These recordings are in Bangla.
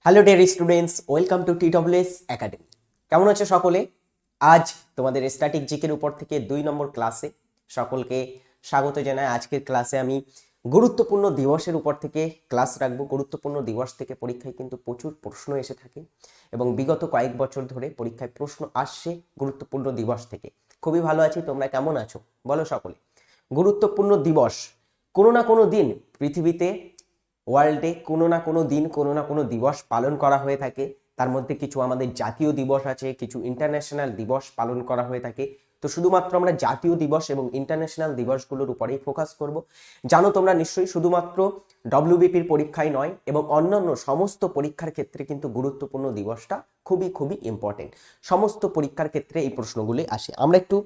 Hello dear students, welcome to TWS academy. কেমন আছো সকলে? আজ তোমাদের স্ট্যাটিক জিকের উপর থেকে 2 নম্বর ক্লাসে সকলকে স্বাগত জানাই। আজকের ক্লাসে আমি গুরুত্বপূর্ণ দিবসের উপর থেকে ক্লাস রাখবো। গুরুত্বপূর্ণ দিবস থেকে পরীক্ষায় কিন্তু প্রচুর প্রশ্ন এসে থাকে এবং বিগত কয়েক বছর ধরে পরীক্ষায় প্রশ্ন আসছে গুরুত্বপূর্ণ দিবস থেকে। খুবই ভালো আছি, তোমরা কেমন আছো বলো সকলে। গুরুত্বপূর্ণ দিবস কোনো না কোনো দিন পৃথিবীতে ওয়ার্ল্ডে কোনো না কোনো দিন কোনো না কোনো দিবস পালন করা হয়ে থাকে। তার মধ্যে কিছু আমাদের জাতীয় দিবস আছে, কিছু ইন্টারন্যাশনাল দিবস পালন করা হয়ে থাকে। তো শুধুমাত্র আমরা জাতীয় দিবস এবং ইন্টারন্যাশনাল দিবসগুলোর উপরেই ফোকাস করব। জানো তোমরা নিশ্চয়ই শুধুমাত্র ডব্লিউবিপির পরীক্ষায় নয় এবং অন্যান্য সমস্ত পরীক্ষার ক্ষেত্রে কিন্তু গুরুত্বপূর্ণ দিবসটা খুবই খুবই ইম্পর্টেন্ট। সমস্ত পরীক্ষার ক্ষেত্রে এই প্রশ্নগুলি আসে। আমরা একটু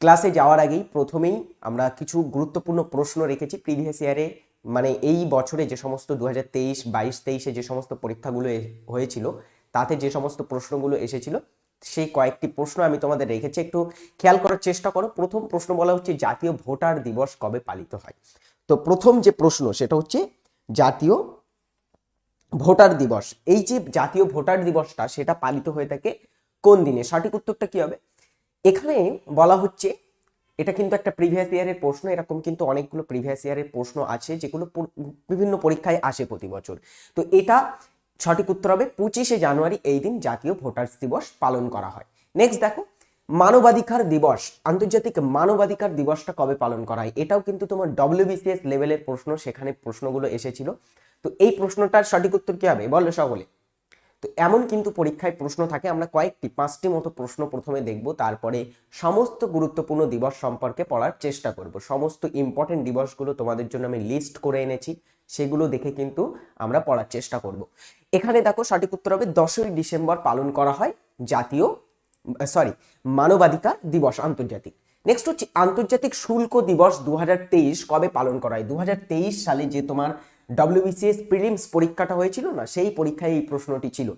ক্লাসে যাওয়ার আগেই প্রথমেই আমরা কিছু গুরুত্বপূর্ণ প্রশ্ন রেখেছি প্রিভিয়াস ইয়ারে, মানে এই বছরে যে সমস্ত 2023, 22, 23-এ যে সমস্ত পরীক্ষাগুলো হয়েছিল তাতে যে সমস্ত প্রশ্নগুলো এসেছিল সেই কয়েকটি প্রশ্ন আমি তোমাদের রেখেছি, একটু খেয়াল করার চেষ্টা করো। প্রথম প্রশ্ন বলা হচ্ছে জাতীয় ভোটার দিবস কবে পালিত হয়। তো প্রথম যে প্রশ্ন সেটা হচ্ছে জাতীয় ভোটার দিবস। এই যে জাতীয় ভোটার দিবসটা সেটা পালিত হয়ে থাকে কোন দিনে? সঠিক উত্তরটা কি হবে? এখানে বলা হচ্ছে, এটা কিন্তু একটা প্রিভিয়াস ইয়ারের প্রশ্ন, এরকম কিন্তু অনেকগুলো প্রিভিয়াস ইয়ারের প্রশ্ন আছে যেগুলো বিভিন্ন পরীক্ষায় আসে প্রতি বছর। তো এটা সঠিক উত্তর হবে 25শে জানুয়ারি, এই দিন জাতীয় ভোটার্স দিবস পালন করা হয়। নেক্সট দেখো, মানবাধিকার দিবস, আন্তর্জাতিক মানবাধিকার দিবসটা কবে পালন করা হয়? এটাও কিন্তু তোমার WBCS লেভেলের প্রশ্ন, সেখানে প্রশ্নগুলো এসেছিল। তো এই প্রশ্নটার সঠিক উত্তর কি হবে বলো সকলে। তো এমন কিন্তু পরীক্ষায় প্রশ্ন থাকে। আমরা কয়েকটি 5টি মতো প্রশ্ন প্রথমে দেখব, তারপরে সমস্ত গুরুত্বপূর্ণ দিবস সম্পর্কে পড়ার চেষ্টা করব। সমস্ত ইম্পর্টেন্ট দিবসগুলো তোমাদের জন্য আমি লিস্ট করে এনেছি, সেগুলো দেখে কিন্তু আমরা পড়ার চেষ্টা করব। এখানে দেখো সঠিক উত্তর হবে 10ই ডিসেম্বর পালন করা হয় মানবাধিকার দিবস আন্তর্জাতিক। নেক্সট হচ্ছে আন্তর্জাতিক শুল্ক দিবস 2023 কবে পালন করা হয়? 2023 সালে যে তোমার WBCS প্রিলিমস পরীক্ষাটা হয়েছিল না, সেই পরীক্ষায় এই প্রশ্নটি ছিল।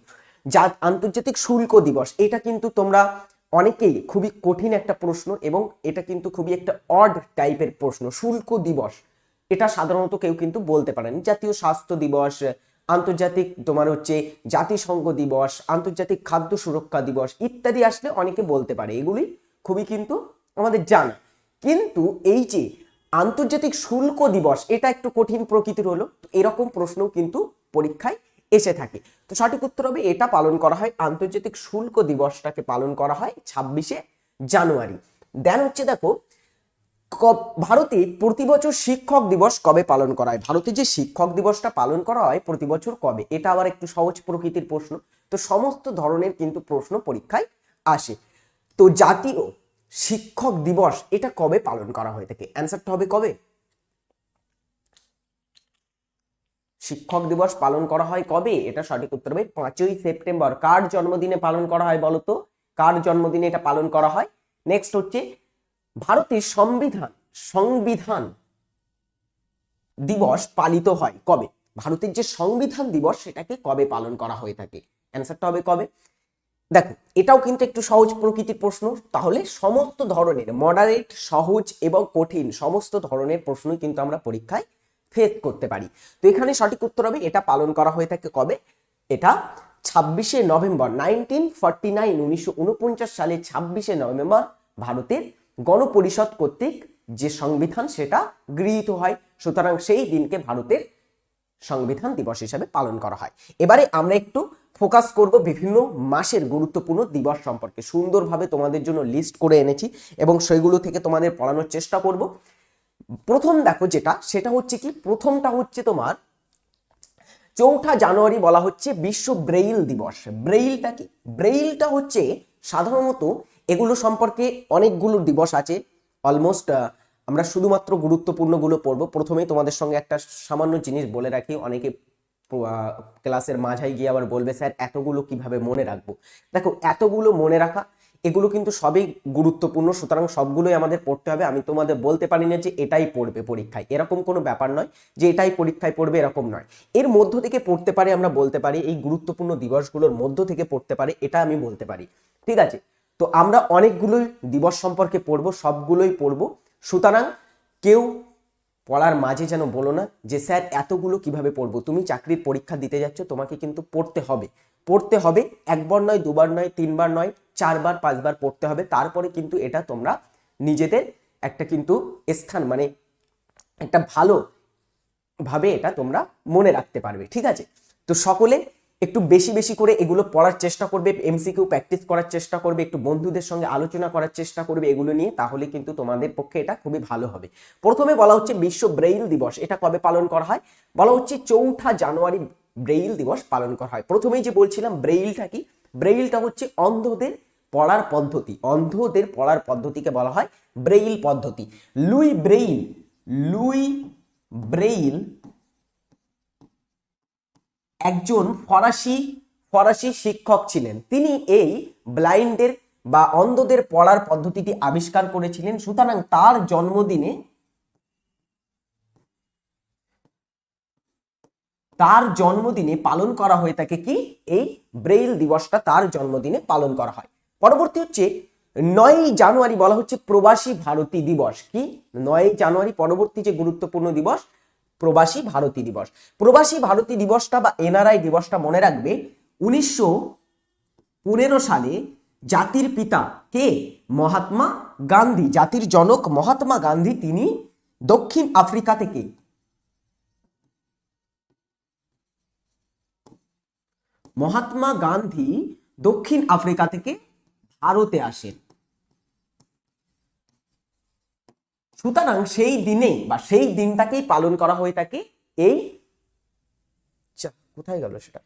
যা আন্তর্জাতিক শুল্ক দিবস, এটা কিন্তু তোমরা অনেকেই খুবই কঠিন একটা প্রশ্ন এবং এটা কিন্তু খুবই একটা অড টাইপের প্রশ্ন। শুল্ক দিবস এটা সাধারণত কেউ কিন্তু বলতে পারেনি। জাতীয় স্বাস্থ্য দিবস, আন্তর্জাতিক তোমার হচ্ছে জাতিসংঘ দিবস, আন্তর্জাতিক খাদ্য সুরক্ষা দিবস ইত্যাদি আসলে অনেকে বলতে পারে, এগুলি খুবই কিন্তু আমাদের জানা। কিন্তু এই যে আন্তর্জাতিক শুল্ক দিবস, এটা একটু কঠিন প্রকৃতির হলো, এরকম প্রশ্নও কিন্তু পরীক্ষায় এসে থাকে। তো সঠিক উত্তর হবে এটা পালন করা হয়, আন্তর্জাতিক শুল্ক দিবসটাকে পালন করা হয় 26শে জানুয়ারি। দেন হচ্ছে দেখো, ভারতে প্রতি বছর শিক্ষক দিবস কবে পালন করা হয়? ভারতে যে শিক্ষক দিবসটা পালন করা হয় প্রতি বছর কবে, এটা আবার একটু সহজ প্রকৃতির প্রশ্ন। তো সমস্ত ধরনের কিন্তু প্রশ্ন পরীক্ষায় আসে। তো জাতীয় শিক্ষক দিবস এটা কবে পালন করা হয়ে থাকে? অ্যান্সারটা হবে কবে? শিক্ষক দিবস পালন করা হয় কবে? এটা সঠিক উত্তর হবে 5ই সেপ্টেম্বর। কার জন্মদিনে পালন করা হয় বলতো? কার জন্মদিনে এটা পালন করা হয়? নেক্সট হচ্ছে ভারতের সংবিধান দিবস পালিত হয় কবে? ভারতের যে সংবিধান দিবস সেটাকে কবে পালন করা হয়ে থাকে? অ্যান্সারটা হবে কবে? দেখো এটাও কিন্তু একটু সহজ প্রকৃতির প্রশ্ন। তাহলে সমস্ত ধরনের মডারেট, সহজ এবং কঠিন সমস্ত ধরনের প্রশ্নই কিন্তু আমরা পরীক্ষায় ফেস করতে পারি। তো এখানে সঠিক উত্তর হবে এটা পালন করা হয়ে থাকে কবে? এটা 26শে নভেম্বর 1949, 1949 সালে 26শে নভেম্বর ভারতের গণপরিষদ কর্তৃক যে সংবিধান সেটা গৃহীত হয়। সুতরাং সেই দিনকে ভারতের সংবিধান দিবস হিসাবে পালন করা হয়। এবারে আমরা একটু ফোকাস করব বিভিন্ন মাসের গুরুত্বপূর্ণ দিবস সম্পর্কে। সুন্দরভাবে তোমাদের জন্য লিস্ট করে এনেছি এবং সেগুলো থেকে তোমাদের পড়ানোর চেষ্টা করব। প্রথম দেখো যেটা, সেটা হচ্ছে কি, প্রথমটা হচ্ছে তোমার 4 জানুয়ারি বলা হচ্ছে বিশ্ব ব্রেইল দিবস। ব্রেইলটা কি? ব্রেইলটা হচ্ছে সাধারণত, এগুলো সম্পর্কে অনেকগুলো দিবস আছে, অলমোস্ট আমরা শুধুমাত্র গুরুত্বপূর্ণগুলো পড়বো। প্রথমেই তোমাদের সঙ্গে একটা সামান্য জিনিস বলে রাখি, অনেকে ক্লাসের মাঝায় গিয়ে আবার বলবে স্যার এতগুলো কিভাবে মনে রাখবো। দেখো এতগুলো মনে রাখা, এগুলো কিন্তু সবই গুরুত্বপূর্ণ, সুতরাং সবগুলোই আমাদের পড়তে হবে। আমি তোমাদের বলতে পারি না যে এটাই পড়বে পরীক্ষায়, এরকম কোনো ব্যাপার নয় যে এটাই পরীক্ষায় পড়বে, এরকম নয়। এর মধ্য থেকে পড়তে পারে, আমরা বলতে পারি এই গুরুত্বপূর্ণ দিবসগুলোর মধ্য থেকে পড়তে পারে, এটা আমি বলতে পারি। ঠিক আছে, তো আমরা অনেকগুলোই দিবস সম্পর্কে পড়বো, সবগুলোই পড়বো। সুতরাং কেউ পড়ার মাঝে যেন বলো না যে স্যার এতগুলো কিভাবে পড়বো। তুমি চাকরির পরীক্ষা দিতে যাচ্ছ, তোমাকে কিন্তু পড়তে হবে, পড়তে হবে, একবার নয়, দুবার নয়, তিনবার নয়, 4বার 5বার পড়তে হবে। তারপরে কিন্তু এটা তোমরা নিজেদের একটা কিন্তু স্থান মানে একটা ভালো ভাবে এটা তোমরা মনে রাখতে পারবে। ঠিক আছে, তো সকলে একটু বেশি বেশি করে এগুলো পড়ার চেষ্টা করবে, এমসিকিউ প্র্যাকটিস করার চেষ্টা করবে, একটু বন্ধুদের সঙ্গে আলোচনা করার চেষ্টা করবে এগুলো নিয়ে, তাহলে কিন্তু তোমাদের পক্ষে এটা খুবই ভালো হবে। প্রথমে বলা হচ্ছে বিশ্ব ব্রেইল দিবস, এটা কবে পালন করা হয়? বলা হচ্ছে 4 জানুয়ারি ব্রেইল দিবস পালন করা হয়। প্রথমেই যে বলছিলাম ব্রেইলটা কি, ব্রেইলটা হচ্ছে অন্ধদের পড়ার পদ্ধতি, অন্ধদের পড়ার পদ্ধতিকে বলা হয় ব্রেইল পদ্ধতি। লুই ব্রেইল একজন ফরাসি শিক্ষক ছিলেন। তিনি এই ব্লাইন্ডের বা অন্ধদের পড়ার পদ্ধতিটি আবিষ্কার করেছিলেন। সুতরাং তার জন্মদিনে পালন করা হয়ে থাকে কি, এই ব্রেইল দিবসটা তার জন্মদিনে পালন করা হয়। পরবর্তী হচ্ছে 9 জানুয়ারি, বলা হচ্ছে প্রবাসী ভারতী দিবস। কি 9 জানুয়ারি পরবর্তী যে গুরুত্বপূর্ণ দিবস, প্রবাসী ভারতী দিবস। প্রবাসী ভারতী দিবসটা বা এনআরআই দিবসটা মনে রাখবে 1915 সালে জাতির পিতা কে, মহাত্মা গান্ধী, জাতির জনক মহাত্মা গান্ধী, তিনি দক্ষিণ আফ্রিকা থেকে মহাত্মা গান্ধী দক্ষিণ আফ্রিকা থেকে ভারতে আসেন। সুতরাং সেই দিনে বা সেই দিনটাকেই পালন করা হয়ে থাকে এই, কোথায় গেল সেটা,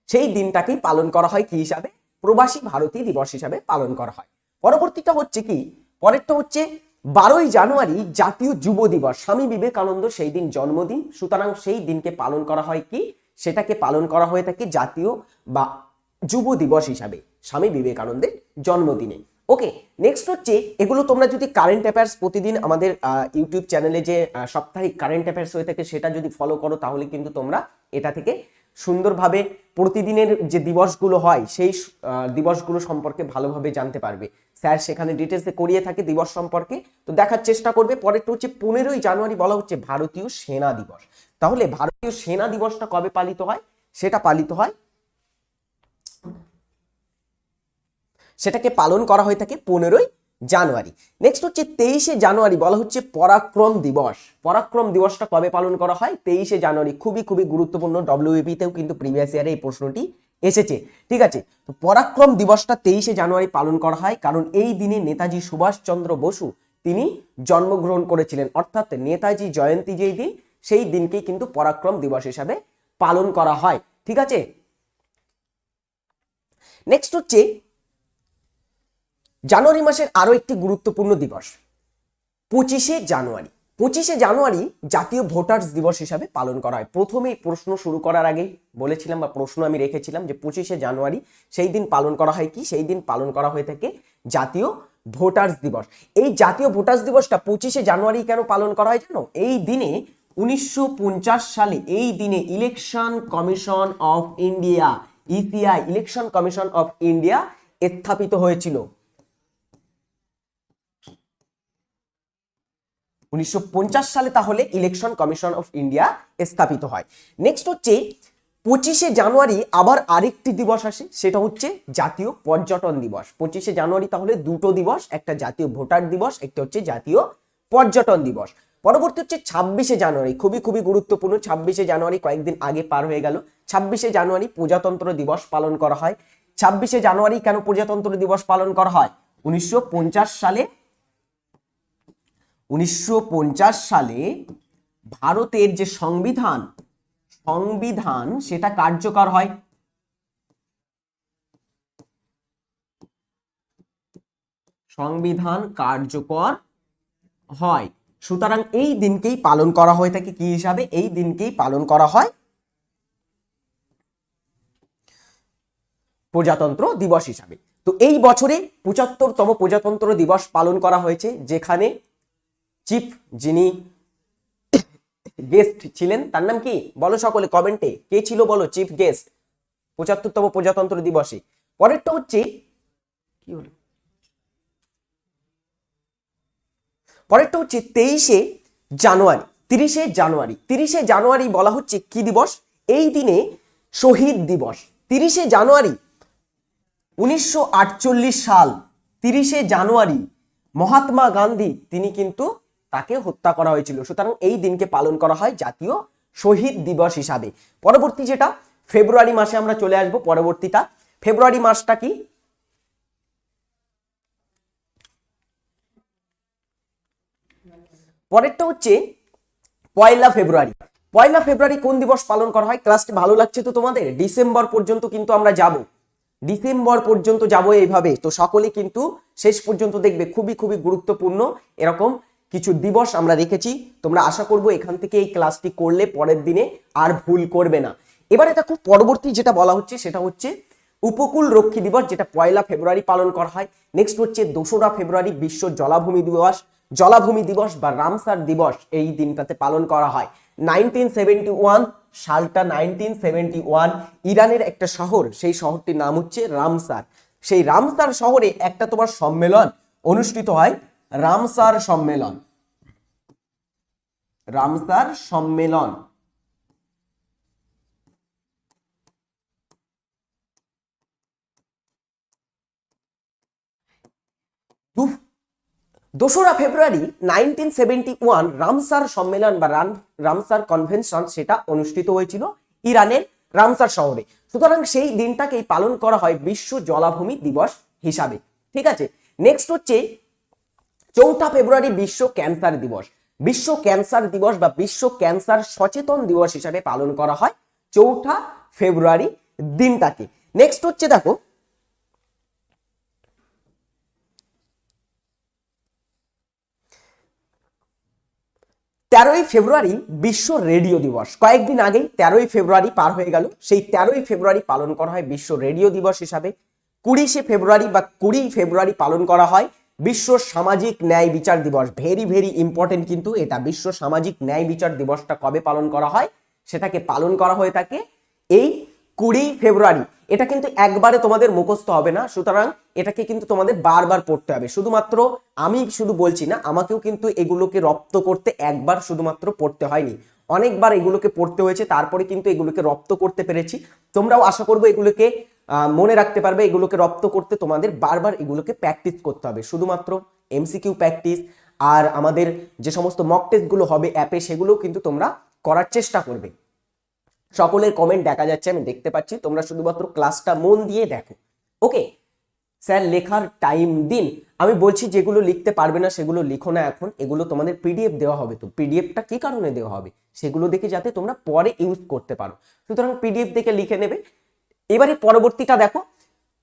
সেই দিনটাকেই পালন করা হয় কি হিসাবে, প্রবাসী ভারতী দিবস হিসাবে পালন করা হয়। পরবর্তীটা হচ্ছে কি, পরেরটা হচ্ছে 12 জানুয়ারি জাতীয় যুব দিবস। স্বামী বিবেকানন্দ সেই দিন জন্মদিন, সুতরাং সেই দিনকে পালন করা হয় কি, সেটাকে পালন করা হয়ে থাকে জাতীয় বা যুব দিবস হিসাবে, স্বামী বিবেকানন্দের জন্মদিনে। ওকে, নেক্সট হচ্ছে এগুলো তোমরা যদি কারেন্ট অ্যাফেয়ার্স প্রতিদিন আমাদের ইউটিউব চ্যানেলে যে সাপ্তাহিক কারেন্ট অ্যাফেয়ার্স হয়ে থাকে সেটা যদি ফলো করো, তাহলে কিন্তু তোমরা এটা থেকে সুন্দরভাবে প্রতিদিনের যে দিবসগুলো হয় সেই দিবসগুলো সম্পর্কে ভালোভাবে জানতে পারবে। স্যার সেখানে ডিটেলসে করিয়ে থাকে দিবস সম্পর্কে, তো দেখার চেষ্টা করবে। পরেরটা হচ্ছে 15 জানুয়ারি, বলা হচ্ছে ভারতীয় সেনা দিবস। তাহলে ভারতীয় সেনা দিবসটা কবে পালিত হয়, সেটা পালিত হয়, সেটাকে পালন করা হয়ে থাকে 15 জানুয়ারি। নেক্সট হচ্ছে 23 জানুয়ারি, বলা হচ্ছে পরাক্রম দিবস। পরাক্রম দিবসটা কবে পালন করা হয়, 23 জানুয়ারি। খুবই খুবই গুরুত্বপূর্ণ, ডব্লিউবিপি তেও কিন্তু প্রিভিয়াস ইয়ারে এই প্রশ্নটি এসেছে। ঠিক আছে, তো পরাক্রম দিবসটা 23 জানুয়ারি পালন করা হয়, কারণ এই দিনে নেতাজি সুভাষচন্দ্র বসু তিনি জন্মগ্রহণ করেছিলেন, অর্থাৎ নেতাজি জয়ন্তী যেই দিন, সেই দিনকেই কিন্তু পরাক্রম দিবস হিসাবে পালন করা হয়। ঠিক আছে, নেক্সট হচ্ছে জানুয়ারি মাসের আরো একটি গুরুত্বপূর্ণ দিবস 25 জানুয়ারি। 25 জানুয়ারি জাতীয় ভোটার্স দিবস হিসাবে পালন করা হয়। প্রথমেই প্রশ্ন শুরু করার আগেই বলেছিলাম বা প্রশ্ন আমি রেখেছিলাম যে 25 জানুয়ারি সেই দিন পালন করা হয় কি, সেই দিন পালন করা হয়ে থাকে জাতীয় ভোটার্স দিবস। এই জাতীয় ভোটার্স দিবসটা 25 জানুয়ারি কেন পালন করা হয় জানো? এই দিনে 1950 সালে এই দিনে election commission of India, ECI, election commission of India স্থাপিত হয়েছিল। 1950 সালে তাহলে ইলেকশন কমিশন অফ ইন্ডিয়া স্থাপিত হয়। নেক্সট হচ্ছে 25 জানুয়ারি আবার আরেকটি দিবস আসে, সেটা হচ্ছে জাতীয় পর্যটন দিবস। 25 জানুয়ারি তাহলে দুটো দিবস, একটা জাতীয় ভোটার দিবস, একটা হচ্ছে জাতীয় পর্যটন দিবস। পরবর্তী হচ্ছে 26 জানুয়ারি, খুবই খুবই গুরুত্বপূর্ণ। 26 জানুয়ারি কয়েকদিন আগে পার হয়ে গেল। 26 জানুয়ারি প্রজাতন্ত্র দিবস পালন করা হয়। 26 জানুয়ারি কেন প্রজাতন্ত্র দিবস পালন করা হয়? 1950 সালে ভারতের যে সংবিধান সেটা কার্যকর হয়। সংবিধান কার্যকর হয়, সুতরাং এই দিনকেই পালন করা হয়ে থাকে কি হিসাবে? এই দিনকেই পালন করা হয় প্রজাতন্ত্র দিবস হিসাবে। তো এই বছরে 75তম প্রজাতন্ত্র দিবস পালন করা হয়েছে, যেখানে চিফ যিনি গেস্ট ছিলেন তার নাম কি বলো সকলে কমেন্টে, কে ছিল বলো চিফ গেস্ট 75তম প্রজাতন্ত্র দিবসে? পরেরটা হচ্ছে কি হলো, পরেরটা হচ্ছে 23শে জানুয়ারি। 30শে জানুয়ারি বলা হচ্ছে কি দিবস? এই দিনে শহীদ দিবস। 30শে জানুয়ারি 1948 সাল, 30শে জানুয়ারি মহাত্মা গান্ধী তিনি কিন্তু তাকে হত্যা করা হয়েছিল। সুতরাং এই দিনকে পালন করা হয় জাতীয় শহীদ দিবস হিসাবে। পরবর্তী যেটা ফেব্রুয়ারি মাসে আমরা চলে আসব। পরবর্তীটা ফেব্রুয়ারি মাসটা কি? পরেরটা হচ্ছে 1লা ফেব্রুয়ারি। 1লা ফেব্রুয়ারি কোন দিবস পালন করা হয়? ক্লাসটি ভালো লাগছে তো তোমাদের? ডিসেম্বর পর্যন্ত কিন্তু আমরা যাব, ডিসেম্বর পর্যন্ত যাব এইভাবে। তো সকলে কিন্তু শেষ পর্যন্ত দেখবে, খুবই খুবই গুরুত্বপূর্ণ এরকম কিছু দিবস আমরা রেখেছি। তোমরা আশা করব এখান থেকে এই ক্লাসটি করলে পরের দিনে আর ভুল করবে না। এবারে দেখো পরবর্তী যেটা বলা হচ্ছে সেটা হচ্ছে উপকূল রক্ষী দিবস, যেটা 1লা ফেব্রুয়ারি পালন করা হয়। নেক্সট হচ্ছে 2রা ফেব্রুয়ারি বিশ্ব জলাভূমি দিবস। জলাভূমি দিবস বা রামসার দিবস এই দিনটাতে পালন করা হয়। 1971 সালটা 1971 ইরানের একটা শহর, সেই শহরটির নাম হচ্ছে রামসার। সেই রামসার শহরে একটা তোমার সম্মেলন অনুষ্ঠিত হয়, রামসার সম্মেলন। রামসার সম্মেলন। দু- 2রা ফেব্রুয়ারি 1971 রামসার সম্মেলন বা রামসার কনভেনশন সেটা অনুষ্ঠিত হয়েছিল ইরানের রামসার শহরে। সুতরাং সেই দিনটাকেই পালন করা হয় বিশ্ব জলাভূমি দিবস হিসাবে। ঠিক আছে, নেক্সট হচ্ছে 4ঠা ফেব্রুয়ারি বিশ্ব ক্যান্সার দিবস। বিশ্ব ক্যান্সার দিবস বা বিশ্ব ক্যান্সার সচেতন দিবস হিসাবে পালন করা হয় 4ঠা ফেব্রুয়ারি দিনটাকে। নেক্সট হচ্ছে দেখো 13ই ফেব্রুয়ারি বিশ্ব রেডিও দিবস। কয়েকদিন আগেই 13ই ফেব্রুয়ারি পার হয়ে গেল, সেই 13ই ফেব্রুয়ারি পালন করা হয় বিশ্ব রেডিও দিবস হিসাবে। 20শে ফেব্রুয়ারি বা 20ই ফেব্রুয়ারি পালন করা হয় বিশ্ব সামাজিক ন্যায় বিচার দিবস। ভেরি ভেরি ইম্পর্টেন্ট কিন্তু এটা। বিশ্ব সামাজিক ন্যায় বিচার দিবসটা কবে পালন করা হয়? সেটাকে পালন করা হয়ে থাকে এই 20 ফেব্রুয়ারি। এটা কিন্তু একবারে তোমাদের মুখস্থ হবে না, সুতরাং এটাকে কিন্তু তোমাদের বারবার পড়তে হবে। শুধুমাত্র আমি শুধু বলছি না, আমাকেও কিন্তু এগুলোকে রপ্ত করতে একবার শুধুমাত্র পড়তে হয়নি, অনেকবার এগুলোকে পড়তে হয়েছে, তারপরে কিন্তু এগুলোকে রপ্ত করতে পেরেছি। তোমরাও আশা করবো এগুলোকে মনে রাখতে পারবে। এগুলোকে রপ্ত করতে তোমাদের বারবার এগুলোকে প্র্যাকটিস করতে হবে। শুধুমাত্র এমসিকিউ প্র্যাকটিস আর আমাদের যে সমস্ত মক টেস্টগুলো হবে অ্যাপে, সেগুলোও কিন্তু তোমরা করার চেষ্টা করবে। সকলের কমেন্ট দেখা যাচ্ছে, আমি দেখতে পাচ্ছি। তোমরা শুধুমাত্র ক্লাসটা মন দিয়ে দেখো। ওকে স্যার, লেখার টাইম দিন। আমি বলছি যেগুলো লিখতে পারবে না সেগুলো লিখো না এখন, এগুলো তোমাদের পিডিএফ দেওয়া হবে। তো পিডিএফটা কি কারণে দেওয়া হবে? সেগুলো দেখে যাতে তোমরা পরে ইউজ করতে পারো, সুতরাং পিডিএফ দেখে লিখে নেবে। এবারে পরবর্তীটা দেখো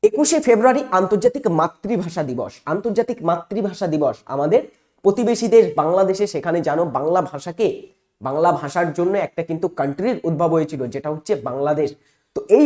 21শে ফেব্রুয়ারি আন্তর্জাতিক মাতৃভাষা দিবস। আন্তর্জাতিক মাতৃভাষা দিবস আমাদের প্রতিবেশী দেশ বাংলাদেশে, সেখানে জানো বাংলা ভাষার জন্য একটা কিন্তু কান্ট্রির উদ্ভব হয়েছিল, যেটা হচ্ছে বাংলাদেশ। তো এই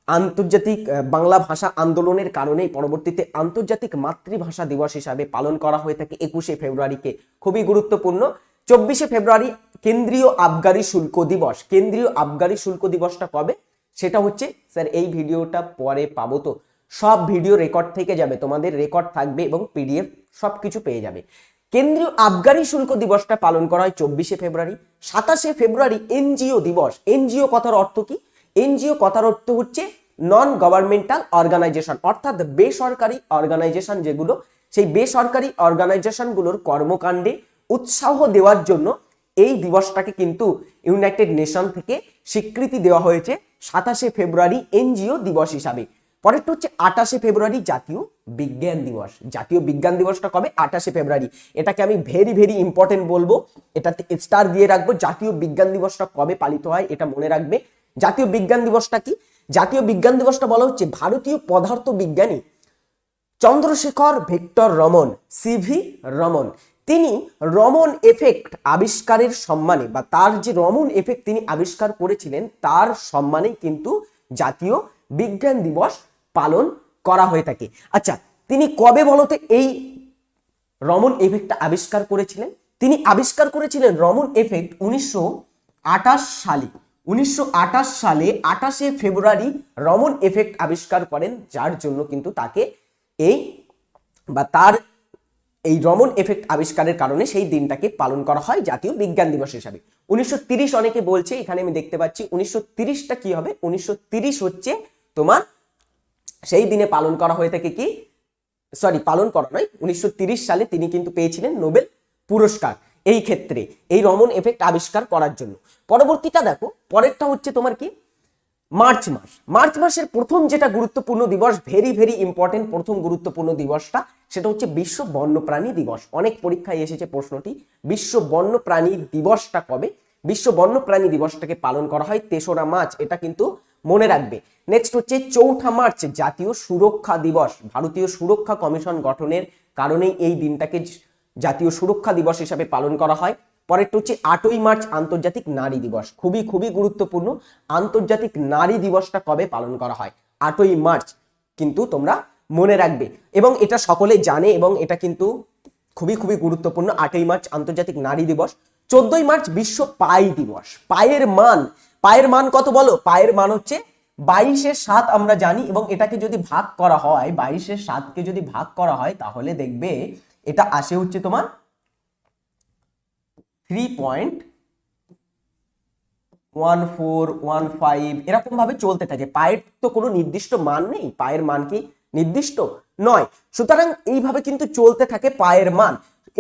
আন্তর্জাতিক বাংলা ভাষা আন্দোলনের কারণেই পরবর্তীতে আন্তর্জাতিক মাতৃভাষা দিবস হিসাবে পালন করা হয়ে থাকে 21শে ফেব্রুয়ারিকে। খুবই গুরুত্বপূর্ণ। 24শে ফেব্রুয়ারি কেন্দ্রীয় আবগারি শুল্ক দিবস। কেন্দ্রীয় আবগারি শুল্ক দিবসটা কবে? সেটা হচ্ছে, স্যার এই ভিডিওটা পরে পাবো তো? সব ভিডিও রেকর্ড থেকে যাবে, তোমাদের রেকর্ড থাকবে এবং পিডিএফ সবকিছু পেয়ে যাবে। কেন্দ্রীয় আবগারি শুল্ক দিবসটা পালন করা হয় 24শে ফেব্রুয়ারি। 27শে ফেব্রুয়ারি এনজিও দিবস। এনজিও কথার অর্থ কি? এনজিও কথার অর্থ হচ্ছে নন গভর্নমেন্টাল অর্গানাইজেশন, অর্থাৎ বেসরকারি অর্গানাইজেশন যেগুলো, সেই বেসরকারি অর্গানাইজেশনগুলোর কর্মকাণ্ডে উৎসাহ দেওয়ার জন্য এই দিবসটাকে কিন্তু ইউনাইটেড নেশন থেকে স্বীকৃতি দেওয়া হয়েছে 27শে ফেব্রুয়ারি এনজিও দিবস হিসাবে। পরেরটা হচ্ছে 28শে ফেব্রুয়ারি জাতীয় বিজ্ঞান দিবস। জাতীয় বিজ্ঞান দিবসটা কবে? 28শে ফেব্রুয়ারি। এটাকে আমি ভেরি ভেরি ইম্পর্টেন্ট বলবো, এটাতে স্টার দিয়ে রাখবো। জাতীয় বিজ্ঞান দিবসটা কবে পালিত হয় এটা মনে রাখবে। জাতীয় বিজ্ঞান দিবসটা কি? জাতীয় বিজ্ঞান দিবসটা বলা হচ্ছে ভারতীয় পদার্থ বিজ্ঞানী চন্দ্রশেখর ভেক্টর রমন, সিভি রমন, তিনি রমন এফেক্ট আবিষ্কারের সম্মানে বা তার যে রমন এফেক্ট তিনি আবিষ্কার করেছিলেন তার সম্মানে কিন্তু জাতীয় বিজ্ঞান দিবস পালন করা হয়ে থাকে। আচ্ছা, তিনি কবে বলতে এই রমন এফেক্টটা আবিষ্কার করেছিলেন? তিনি আবিষ্কার করেছিলেন রমন এফেক্ট 1928 সালে। 1928 সালে 28শে ফেব্রুয়ারি রমন এফেক্ট আবিষ্কার করেন, যার জন্য কিন্তু তাকে এই বা তার এই রমন এফেক্ট আবিষ্কারের কারণে সেই দিনটাকে পালন করা হয় জাতীয় বিজ্ঞান দিবস হিসাবে। 1930 অনেকে বলছে, এখানে আমি দেখতে পাচ্ছি 1930টা কি হবে, 1930 হচ্ছে তোমার সেই দিনে পালন করা হয়ে থাকে কি, সরি পালন করা নয়, 1930 সালে তিনি কিন্তু পেয়েছিলেন নোবেল পুরস্কার এই ক্ষেত্রে এই রমন এফেক্ট আবিষ্কার করার জন্য। পরবর্তীটা দেখো, পরেরটা হচ্ছে তোমার কি মার্চ মাস। মার্চ মাসের প্রথম যেটা গুরুত্বপূর্ণ দিবস, ভেরি ভেরি ইম্পর্টেন্ট প্রথম গুরুত্বপূর্ণ দিবসটা, সেটা হচ্ছে বিশ্ব বন্যপ্রাণী দিবস। অনেক পরীক্ষায় এসেছে প্রশ্নটি, বিশ্ব বন্যপ্রাণী দিবসটা কবে? বিশ্ব বন্যপ্রাণী দিবসটাকে পালন করা হয় 3রা মার্চ, এটা কিন্তু মনে রাখবে। নেক্সট হচ্ছে 4 মার্চ জাতীয় সুরক্ষা দিবস। ভারতীয় সুরক্ষা কমিশন গঠনের কারণেই এই দিনটাকে জাতীয় সুরক্ষা দিবস হিসাবে পালন করা হয়। পরেরটা হচ্ছে 8ই মার্চ আন্তর্জাতিক নারী দিবস। খুবই খুবই গুরুত্বপূর্ণ, আন্তর্জাতিক নারী দিবসটা কবে পালন করা হয়? 8ই মার্চ কিন্তু তোমরা মনে রাখবে, এবং এটা সকলে জানে, এবং এটা কিন্তু খুবই খুবই গুরুত্বপূর্ণ। 8ই মার্চ আন্তর্জাতিক নারী দিবস। 14ই মার্চ বিশ্ব পাই দিবস। পায়ের মান, পায়ের মান কত বলো? পায়ের মান হচ্ছে 22/7 আমরা জানি, এবং এটাকে যদি ভাগ করা হয়, 22/7কে যদি ভাগ করা হয় তাহলে দেখবে এটা আসে হচ্ছে তোমার 3.1415 এরকম ভাবে চলতে থাকে। পায়ের তো কোনো নির্দিষ্ট মান নেই, পায়ের মান কি নির্দিষ্ট নয়, সুতরাং এইভাবে কিন্তু চলতে থাকে পায়ের মান।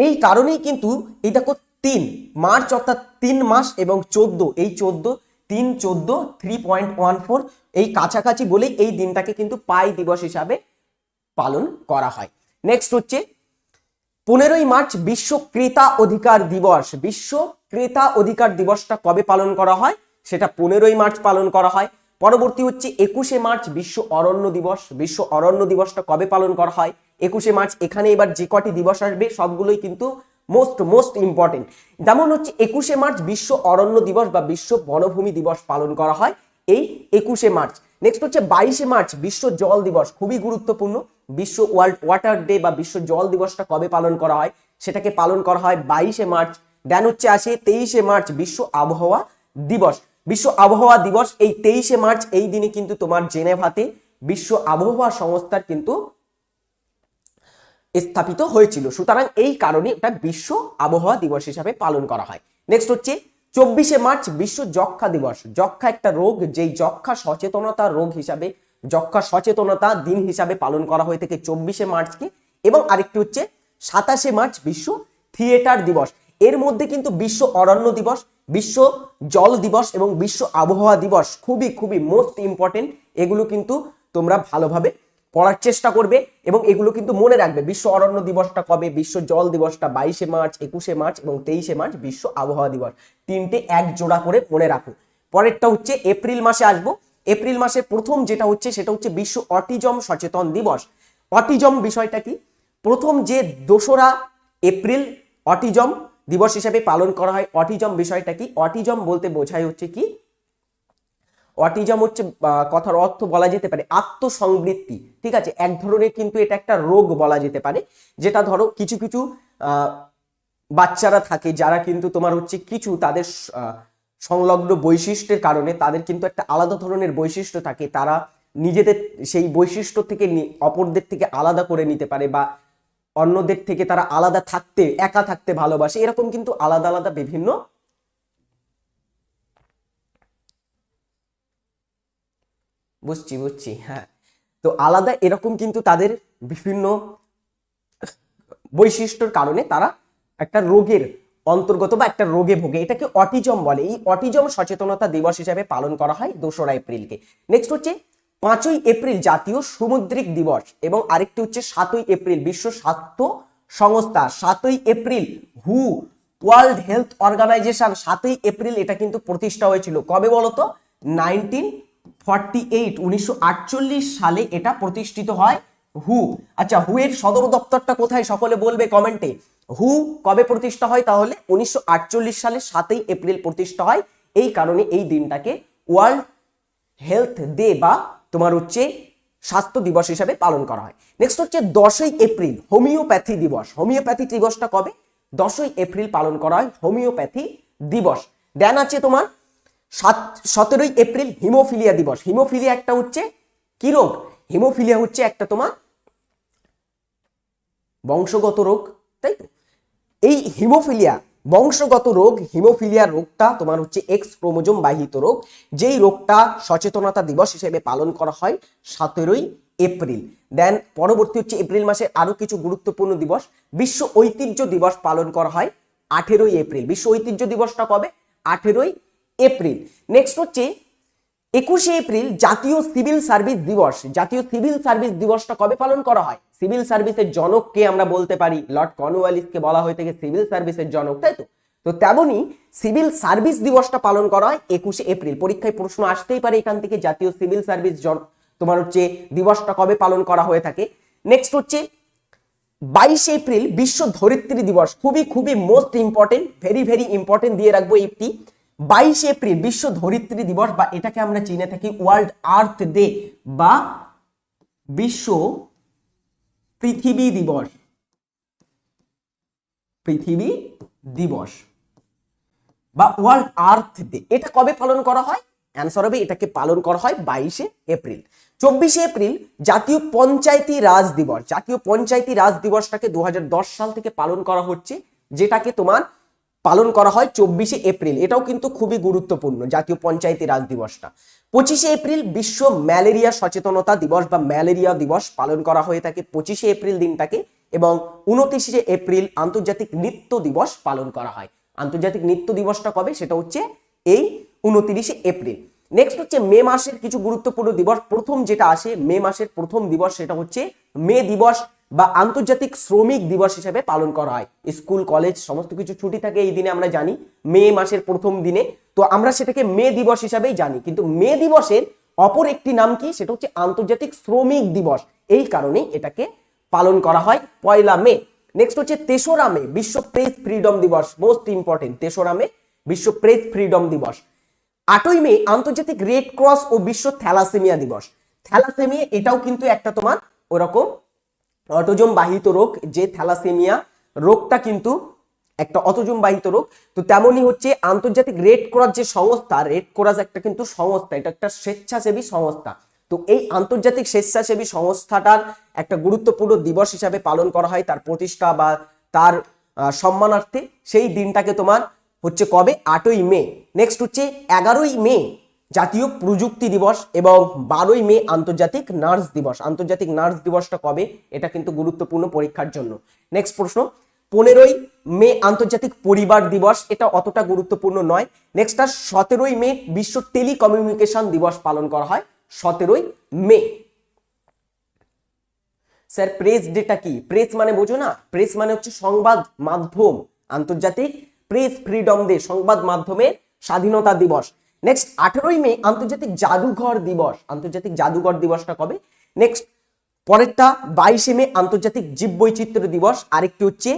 এই কারণেই কিন্তু এই দেখো 3 মার্চ অর্থাৎ 3 মাস এবং 14, এই 14 3 14 3.14 এই কাছাকাছি বলেই এই দিনটাকে কিন্তু পাই দিবস হিসাবে পালন করা হয়। নেক্সট হচ্ছে 15ই মার্চ বিশ্ব ক্রেতা অধিকার দিবস। বিশ্ব ক্রেতা অধিকার দিবসটা কবে পালন করা হয়? সেটা 15ই মার্চ পালন করা হয়। পরবর্তী হচ্ছে 21শে মার্চ বিশ্ব অরণ্য দিবস। বিশ্ব অরণ্য দিবসটা কবে পালন করা হয়? 21শে মার্চ। এখানে এবার যে কটি দিবস আসবে সবগুলোই কিন্তু মোস্ট ইম্পর্টেন্ট। যেমন হচ্ছে 21শে মার্চ বিশ্ব অরণ্য দিবস বা বিশ্ব বনভূমি দিবস পালন করা হয় এই 21শে মার্চ। নেক্সট হচ্ছে 22শে মার্চ বিশ্ব জল দিবস, খুবই গুরুত্বপূর্ণ। বিশ্ব ওয়ার্ল্ড ওয়াটার ডে বা বিশ্ব জল দিবসটা কবে পালন করা হয়? সেটাকে পালন করা হয় 22শে মার্চ। দেন হচ্ছে আসে 23শে মার্চ বিশ্ব আবহাওয়া দিবস। বিশ্ব আবহাওয়া দিবস এই 23শে মার্চ, এই দিনে কিন্তু তোমার জেনেভাতে বিশ্ব আবহাওয়া সংস্থার কিন্তু স্থাপিত হয়েছিল, সুতরাং এই কারণে এটা বিশ্ব আবহাওয়া দিবস হিসাবে পালন করা হয়। নেক্সট হচ্ছে 24শে মার্চ বিশ্ব যক্ষা দিবস। যক্ষা একটা রোগ, যেই যক্ষা সচেতনতা রোগ হিসাবে, যক্ষা সচেতনতা দিন হিসাবে পালন করা হয়ে থাকে 24শে মার্চকে। এবং আরেকটি হচ্ছে 27শে মার্চ বিশ্ব থিয়েটার দিবস। এর মধ্যে কিন্তু বিশ্ব অরণ্য দিবস, বিশ্ব জল দিবস এবং বিশ্ব আবহাওয়া দিবস খুবই খুবই মোস্ট ইম্পর্টেন্ট। এগুলো কিন্তু তোমরা ভালোভাবে পড়ার চেষ্টা করবে এবং এগুলো কিন্তু মনে রাখবে। বিশ্ব অরণ্য দিবসটা কবে? বিশ্ব জল দিবসটা 22শে মার্চ, 21শে মার্চ এবং 23শে মার্চ বিশ্ব আবহাওয়া দিবস। তিনটে এক জোড়া করে মনে রাখো। পরেরটা হচ্ছে এপ্রিল মাসে আসবো। এপ্রিল মাসে প্রথম যেটা হচ্ছে সেটা হচ্ছে বিশ্ব অটিজম সচেতন দিবস। অটিজম বিষয়টা কি? প্রথম যে 2রা এপ্রিল অটিজম দিবস হিসেবে পালন করা হয়। অটিজম বিষয়টা কি? অটিজম বলতে বোঝায় হচ্ছে কি, অটিজম হচ্ছে কথার অর্থ বলা যেতে পারে আত্মসংবৃত্তি, ঠিক আছে? এক ধরনের কিন্তু এটা একটা রোগ বলা যেতে পারে, যেটা ধরো কিছু কিছু বাচ্চারা থাকে যারা কিন্তু তোমার হচ্ছে কিছু তাদের সংলগ্ন বৈশিষ্ট্যের কারণে তাদের কিন্তু একটা আলাদা ধরনের বৈশিষ্ট্য থাকে, তারা নিজেদের সেই বৈশিষ্ট্য থেকে অপরদের থেকে আলাদা করে নিতে পারে বা অন্যদের থেকে তারা আলাদা থাকতে, একা থাকতে ভালোবাসে, এরকম কিন্তু আলাদা আলাদা বিভিন্ন বুঝছি হ্যাঁ, তো আলাদা এরকম কিন্তু তাদের বিভিন্ন বৈশিষ্ট্যের কারণে তারা একটা রোগের অন্তর্গত বা একটা রোগে ভোগে, এটাকে অটিজম বলে। এই অটিজম সচেতনতা দিবস হিসেবে পালন করা হয় 2রা এপ্রিলকে। নেক্সট হচ্ছে 5ই এপ্রিল জাতীয় সামুদ্রিক দিবস এবং আরেকটি হচ্ছে 7ই এপ্রিল বিশ্ব স্বাস্থ্য সংস্থা। 7ই এপ্রিল হু, ওয়ার্ল্ড হেলথ অর্গানাইজেশন, 7ই এপ্রিল এটা কিন্তু প্রতিষ্ঠা হয়েছিল। কবে বলতো? 1948 সালে এটা প্রতিষ্ঠিত হয় হু। আচ্ছা, হু এর সদর দপ্তরটা কোথায় সকলে বলবে কমেন্টে। হু কবে প্রতিষ্ঠা হয়? তাহলে 1948 সালে 7ই এপ্রিল প্রতিষ্ঠা হয়। এই কারণে এই দিনটাকে ওয়ার্ল্ড হেলথ ডে বা তোমার হচ্ছে স্বাস্থ্য দিবস হিসাবে পালন করা হয়। নেক্সট হচ্ছে 10ই এপ্রিল হোমিওপ্যাথি দিবস। হোমিওপ্যাথি দিবসটা কবে? 10ই এপ্রিল পালন করা হয় হোমিওপ্যাথি দিবস। দেন আছে তোমার 17ই এপ্রিল হিমোফিলিয়া দিবস। হিমোফিলিয়া একটা হচ্ছে কি রোগ? হিমোফিলিয়া হচ্ছে একটা তোমার বংশগত রোগ, তাই তো? এই হিমোফিলিয়া বংশগত রোগ, হিমোফিলিয়া রোগটা তোমার হচ্ছে এক্স ক্রোমোজোম বাহিত রোগ, যেই রোগটা সচেতনতা দিবস হিসেবে পালন করা হয় 17ই এপ্রিল। দেন পরবর্তী হচ্ছে এপ্রিল মাসে আরো কিছু গুরুত্বপূর্ণ দিবস। বিশ্ব ঐতিহ্য দিবস পালন করা হয় 18ই এপ্রিল। বিশ্ব ঐতিহ্য দিবসটা কবে? 18ই এপ্রিল। নেক্সট হচ্ছে 21শে এপ্রিল জাতীয় সিভিল সার্ভিস দিবস। জাতীয় সিভিল সার্ভিস দিবসটা কবে পালন করা হয়? সিভিল সার্ভিসের জনককে আমরা বলতে পারি লর্ড কর্নওয়ালিসকে বলা হয়ে থাকে সিভিল সার্ভিসের জনক, তাই তো? তো তেমনি সিভিল সার্ভিস দিবসটা পালন করা হয় 21শে এপ্রিল। পরীক্ষায় প্রশ্ন আসতেই পারে এখান থেকে, জাতীয় সিভিল সার্ভিস তোমার হচ্ছে দিবসটা কবে পালন করা হয়ে থাকে। নেক্সট হচ্ছে 22শে এপ্রিল বিশ্ব ধরিত্রী দিবস। খুবই খুবই most important, very very important দিয়ে রাখবো একটি। 22শে এপ্রিল বিশ্ব ধরিত্রী দিবস, বা এটাকে আমরা চিনে থাকি ওয়ার্ল্ড আর্থ ডে বা বিশ্ব পৃথিবী দিবস। পৃথিবী দিবস বা ওয়ার্ল্ড আর্থ ডে, এটা কবে পালন করা হয়? অ্যান্সার হবে এটাকে পালন করা হয় 22শে এপ্রিল। 24শে এপ্রিল জাতীয় পঞ্চায়েতি রাজ দিবস। জাতীয় পঞ্চায়েতি রাজ দিবসটাকে 2010 সাল থেকে পালন করা হচ্ছে, যেটাকে তোমার পালন করা হয় 24শে এপ্রিল। এটাও কিন্তু খুবই গুরুত্বপূর্ণ জাতীয় পঞ্চায়েতি রাজ দিবসটা। 25শে এপ্রিল বিশ্ব ম্যালেরিয়া সচেতনতা দিবস বা ম্যালেরিয়া দিবস পালন করা হয়ে থাকে 25শে এপ্রিল দিনটাকে। এবং 29শে এপ্রিল আন্তর্জাতিক নৃত্য দিবস পালন করা হয়। আন্তর্জাতিক নৃত্য দিবসটা কবে? সেটা হচ্ছে এই 29শে এপ্রিল। নেক্সট হচ্ছে মে মাসের কিছু গুরুত্বপূর্ণ দিবস। প্রথম যেটা আসে মে মাসের প্রথম দিবস, সেটা হচ্ছে মে দিবস বা আন্তর্জাতিক শ্রমিক দিবস হিসেবে পালন করা হয়। স্কুল কলেজ সমস্ত কিছু ছুটি থাকে এই দিনে, আমরা জানি মে মাসের প্রথম দিনে, তো আমরা সেটাকে মে দিবস হিসাবেই জানি। কিন্তু মে দিবসের অপর একটি নাম কি? সেটা হচ্ছে আন্তর্জাতিক শ্রমিক দিবস। এই কারণে এটাকে পালন করা হয় 1 মে। নেক্সট হচ্ছে 3রা মে বিশ্ব প্রেস ফ্রিডম দিবস। মোস্ট ইম্পর্টেন্ট, 3রা মে বিশ্ব প্রেস ফ্রিডম দিবস। 8ই মে আন্তর্জাতিক রেড ক্রস ও বিশ্ব থ্যালাসেমিয়া দিবস। থ্যালাসেমিয়া এটাও কিন্তু একটা তোমার ওরকম অটোজোম বাহিত রোগ, যে থ্যালাসেমিয়া রোগটা কিন্তু একটা অটোজোম বাহিত রোগ। তো তেমনই হচ্ছে আন্তর্জাতিক রেড ক্রস যে সংস্থা, রেড ক্রস একটা কিন্তু সংস্থা, এটা একটা স্বেচ্ছাসেবী সংস্থা। তো এই আন্তর্জাতিক স্বেচ্ছাসেবী সংস্থাটার একটা গুরুত্বপূর্ণ দিবস হিসাবে পালন করা হয় তার প্রতিষ্ঠা বা তার সম্মানার্থে। সেই দিনটাকে তোমার হচ্ছে কবে? 8ই মে। নেক্সট হচ্ছে 11ই মে জাতীয় প্রযুক্তি দিবস এবং 12ই মে আন্তর্জাতিক নার্স দিবস। আন্তর্জাতিক নার্স দিবসটা কবে? এটা কিন্তু গুরুত্বপূর্ণ পরীক্ষার জন্য। নেক্সট প্রশ্ন 15ই মে আন্তর্জাতিক পরিবার দিবস। এটা অতটা গুরুত্বপূর্ণ নয়। নেক্সট আর 17ই মে বিশ্ব টেলিকমিউনিকেশন দিবস পালন করা হয় 17ই মে। স্যার প্রেস ডেটা কি? প্রেস মানে বোঝো না? প্রেস মানে হচ্ছে সংবাদ মাধ্যম। আন্তর্জাতিক প্রেস ফ্রিডম ডে, সংবাদ মাধ্যমের স্বাধীনতা দিবস। নেক্সট 18ই মে আন্তর্জাতিক জাদুঘর দিবস। আন্তর্জাতিক জাদুঘর দিবসটা কবে? নেক্সট পরেরটা 22শে মে আন্তর্জাতিক জীববৈচিত্র্য দিবস। আরেকটি হচ্ছে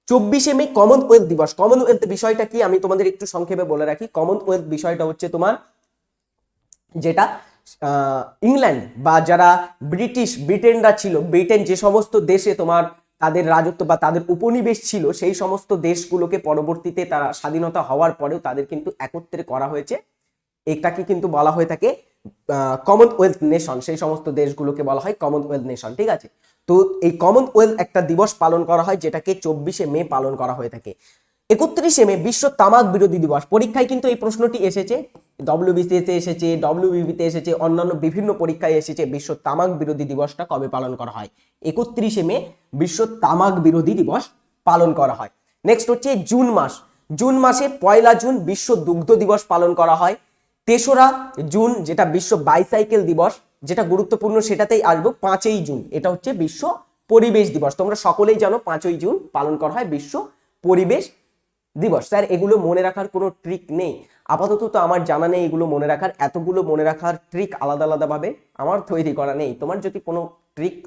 24শে মে কমনওয়েলথ দিবস। কমনওয়েলথ বিষয়টা কি আমি তোমাদের একটু সংক্ষেপে বলে রাখি। কমনওয়েলথ বিষয়টা হচ্ছে তোমার যেটা ইংল্যান্ড বা যারা ব্রিটেনরা ছিল, ব্রিটেন যে সমস্ত দেশে তোমার তাদের রাজত্ব বা তাদের উপনিবেশ ছিল, সেই সমস্ত দেশগুলোকে পরবর্তীতে তারা স্বাধীনতা হওয়ার পরেও তাদের কিন্তু একত্রে করা হয়েছে। এটাকে কিন্তু বলা হয়ে থাকে কমনওয়েলথ নেশন। সেই সমস্ত দেশগুলোকে বলা হয় কমনওয়েলথ নেশন, ঠিক আছে? তো এই কমনওয়েলথ একটা দিবস পালন করা হয়, যেটাকে 24শে মে পালন করা হয়ে থাকে। 31শে মে বিশ্ব তামাক বিরোধী দিবস। পরীক্ষায় কিন্তু এই প্রশ্নটি এসেছে, WBCS এসেছে, WBB-তে এসেছে, অন্যান্য বিভিন্ন পরীক্ষায় এসেছে। বিশ্ব তামাক বিরোধী দিবসটা কবে পালন করা হয়? 31শে মে বিশ্ব তামাক বিরোধী দিবস পালন করা হয়। নেক্সট হচ্ছে জুন মাস। জুন মাসে 1 জুন বিশ্ব দুগ্ধ দিবস পালন করা হয়। 3রা জুন যেটা বিশ্ব বাইসাইকেল দিবস, যেটা গুরুত্বপূর্ণ সেটাতেই আসবো। 5ই জুন এটা হচ্ছে বিশ্ব পরিবেশ দিবস। তোমরা সকলেই জানো 5ই জুন পালন করা হয় বিশ্ব পরিবেশ দিবস। স্যার এগুলো মনে রাখার কোনো ট্রিক নেই? আপাতত তো আমার জানা নেই এগুলো মনে রাখার। এতগুলো মনে রাখার ট্রিক আলাদা আলাদা ভাবে আমার তৈরি করা নেই। তোমার যদি কোনো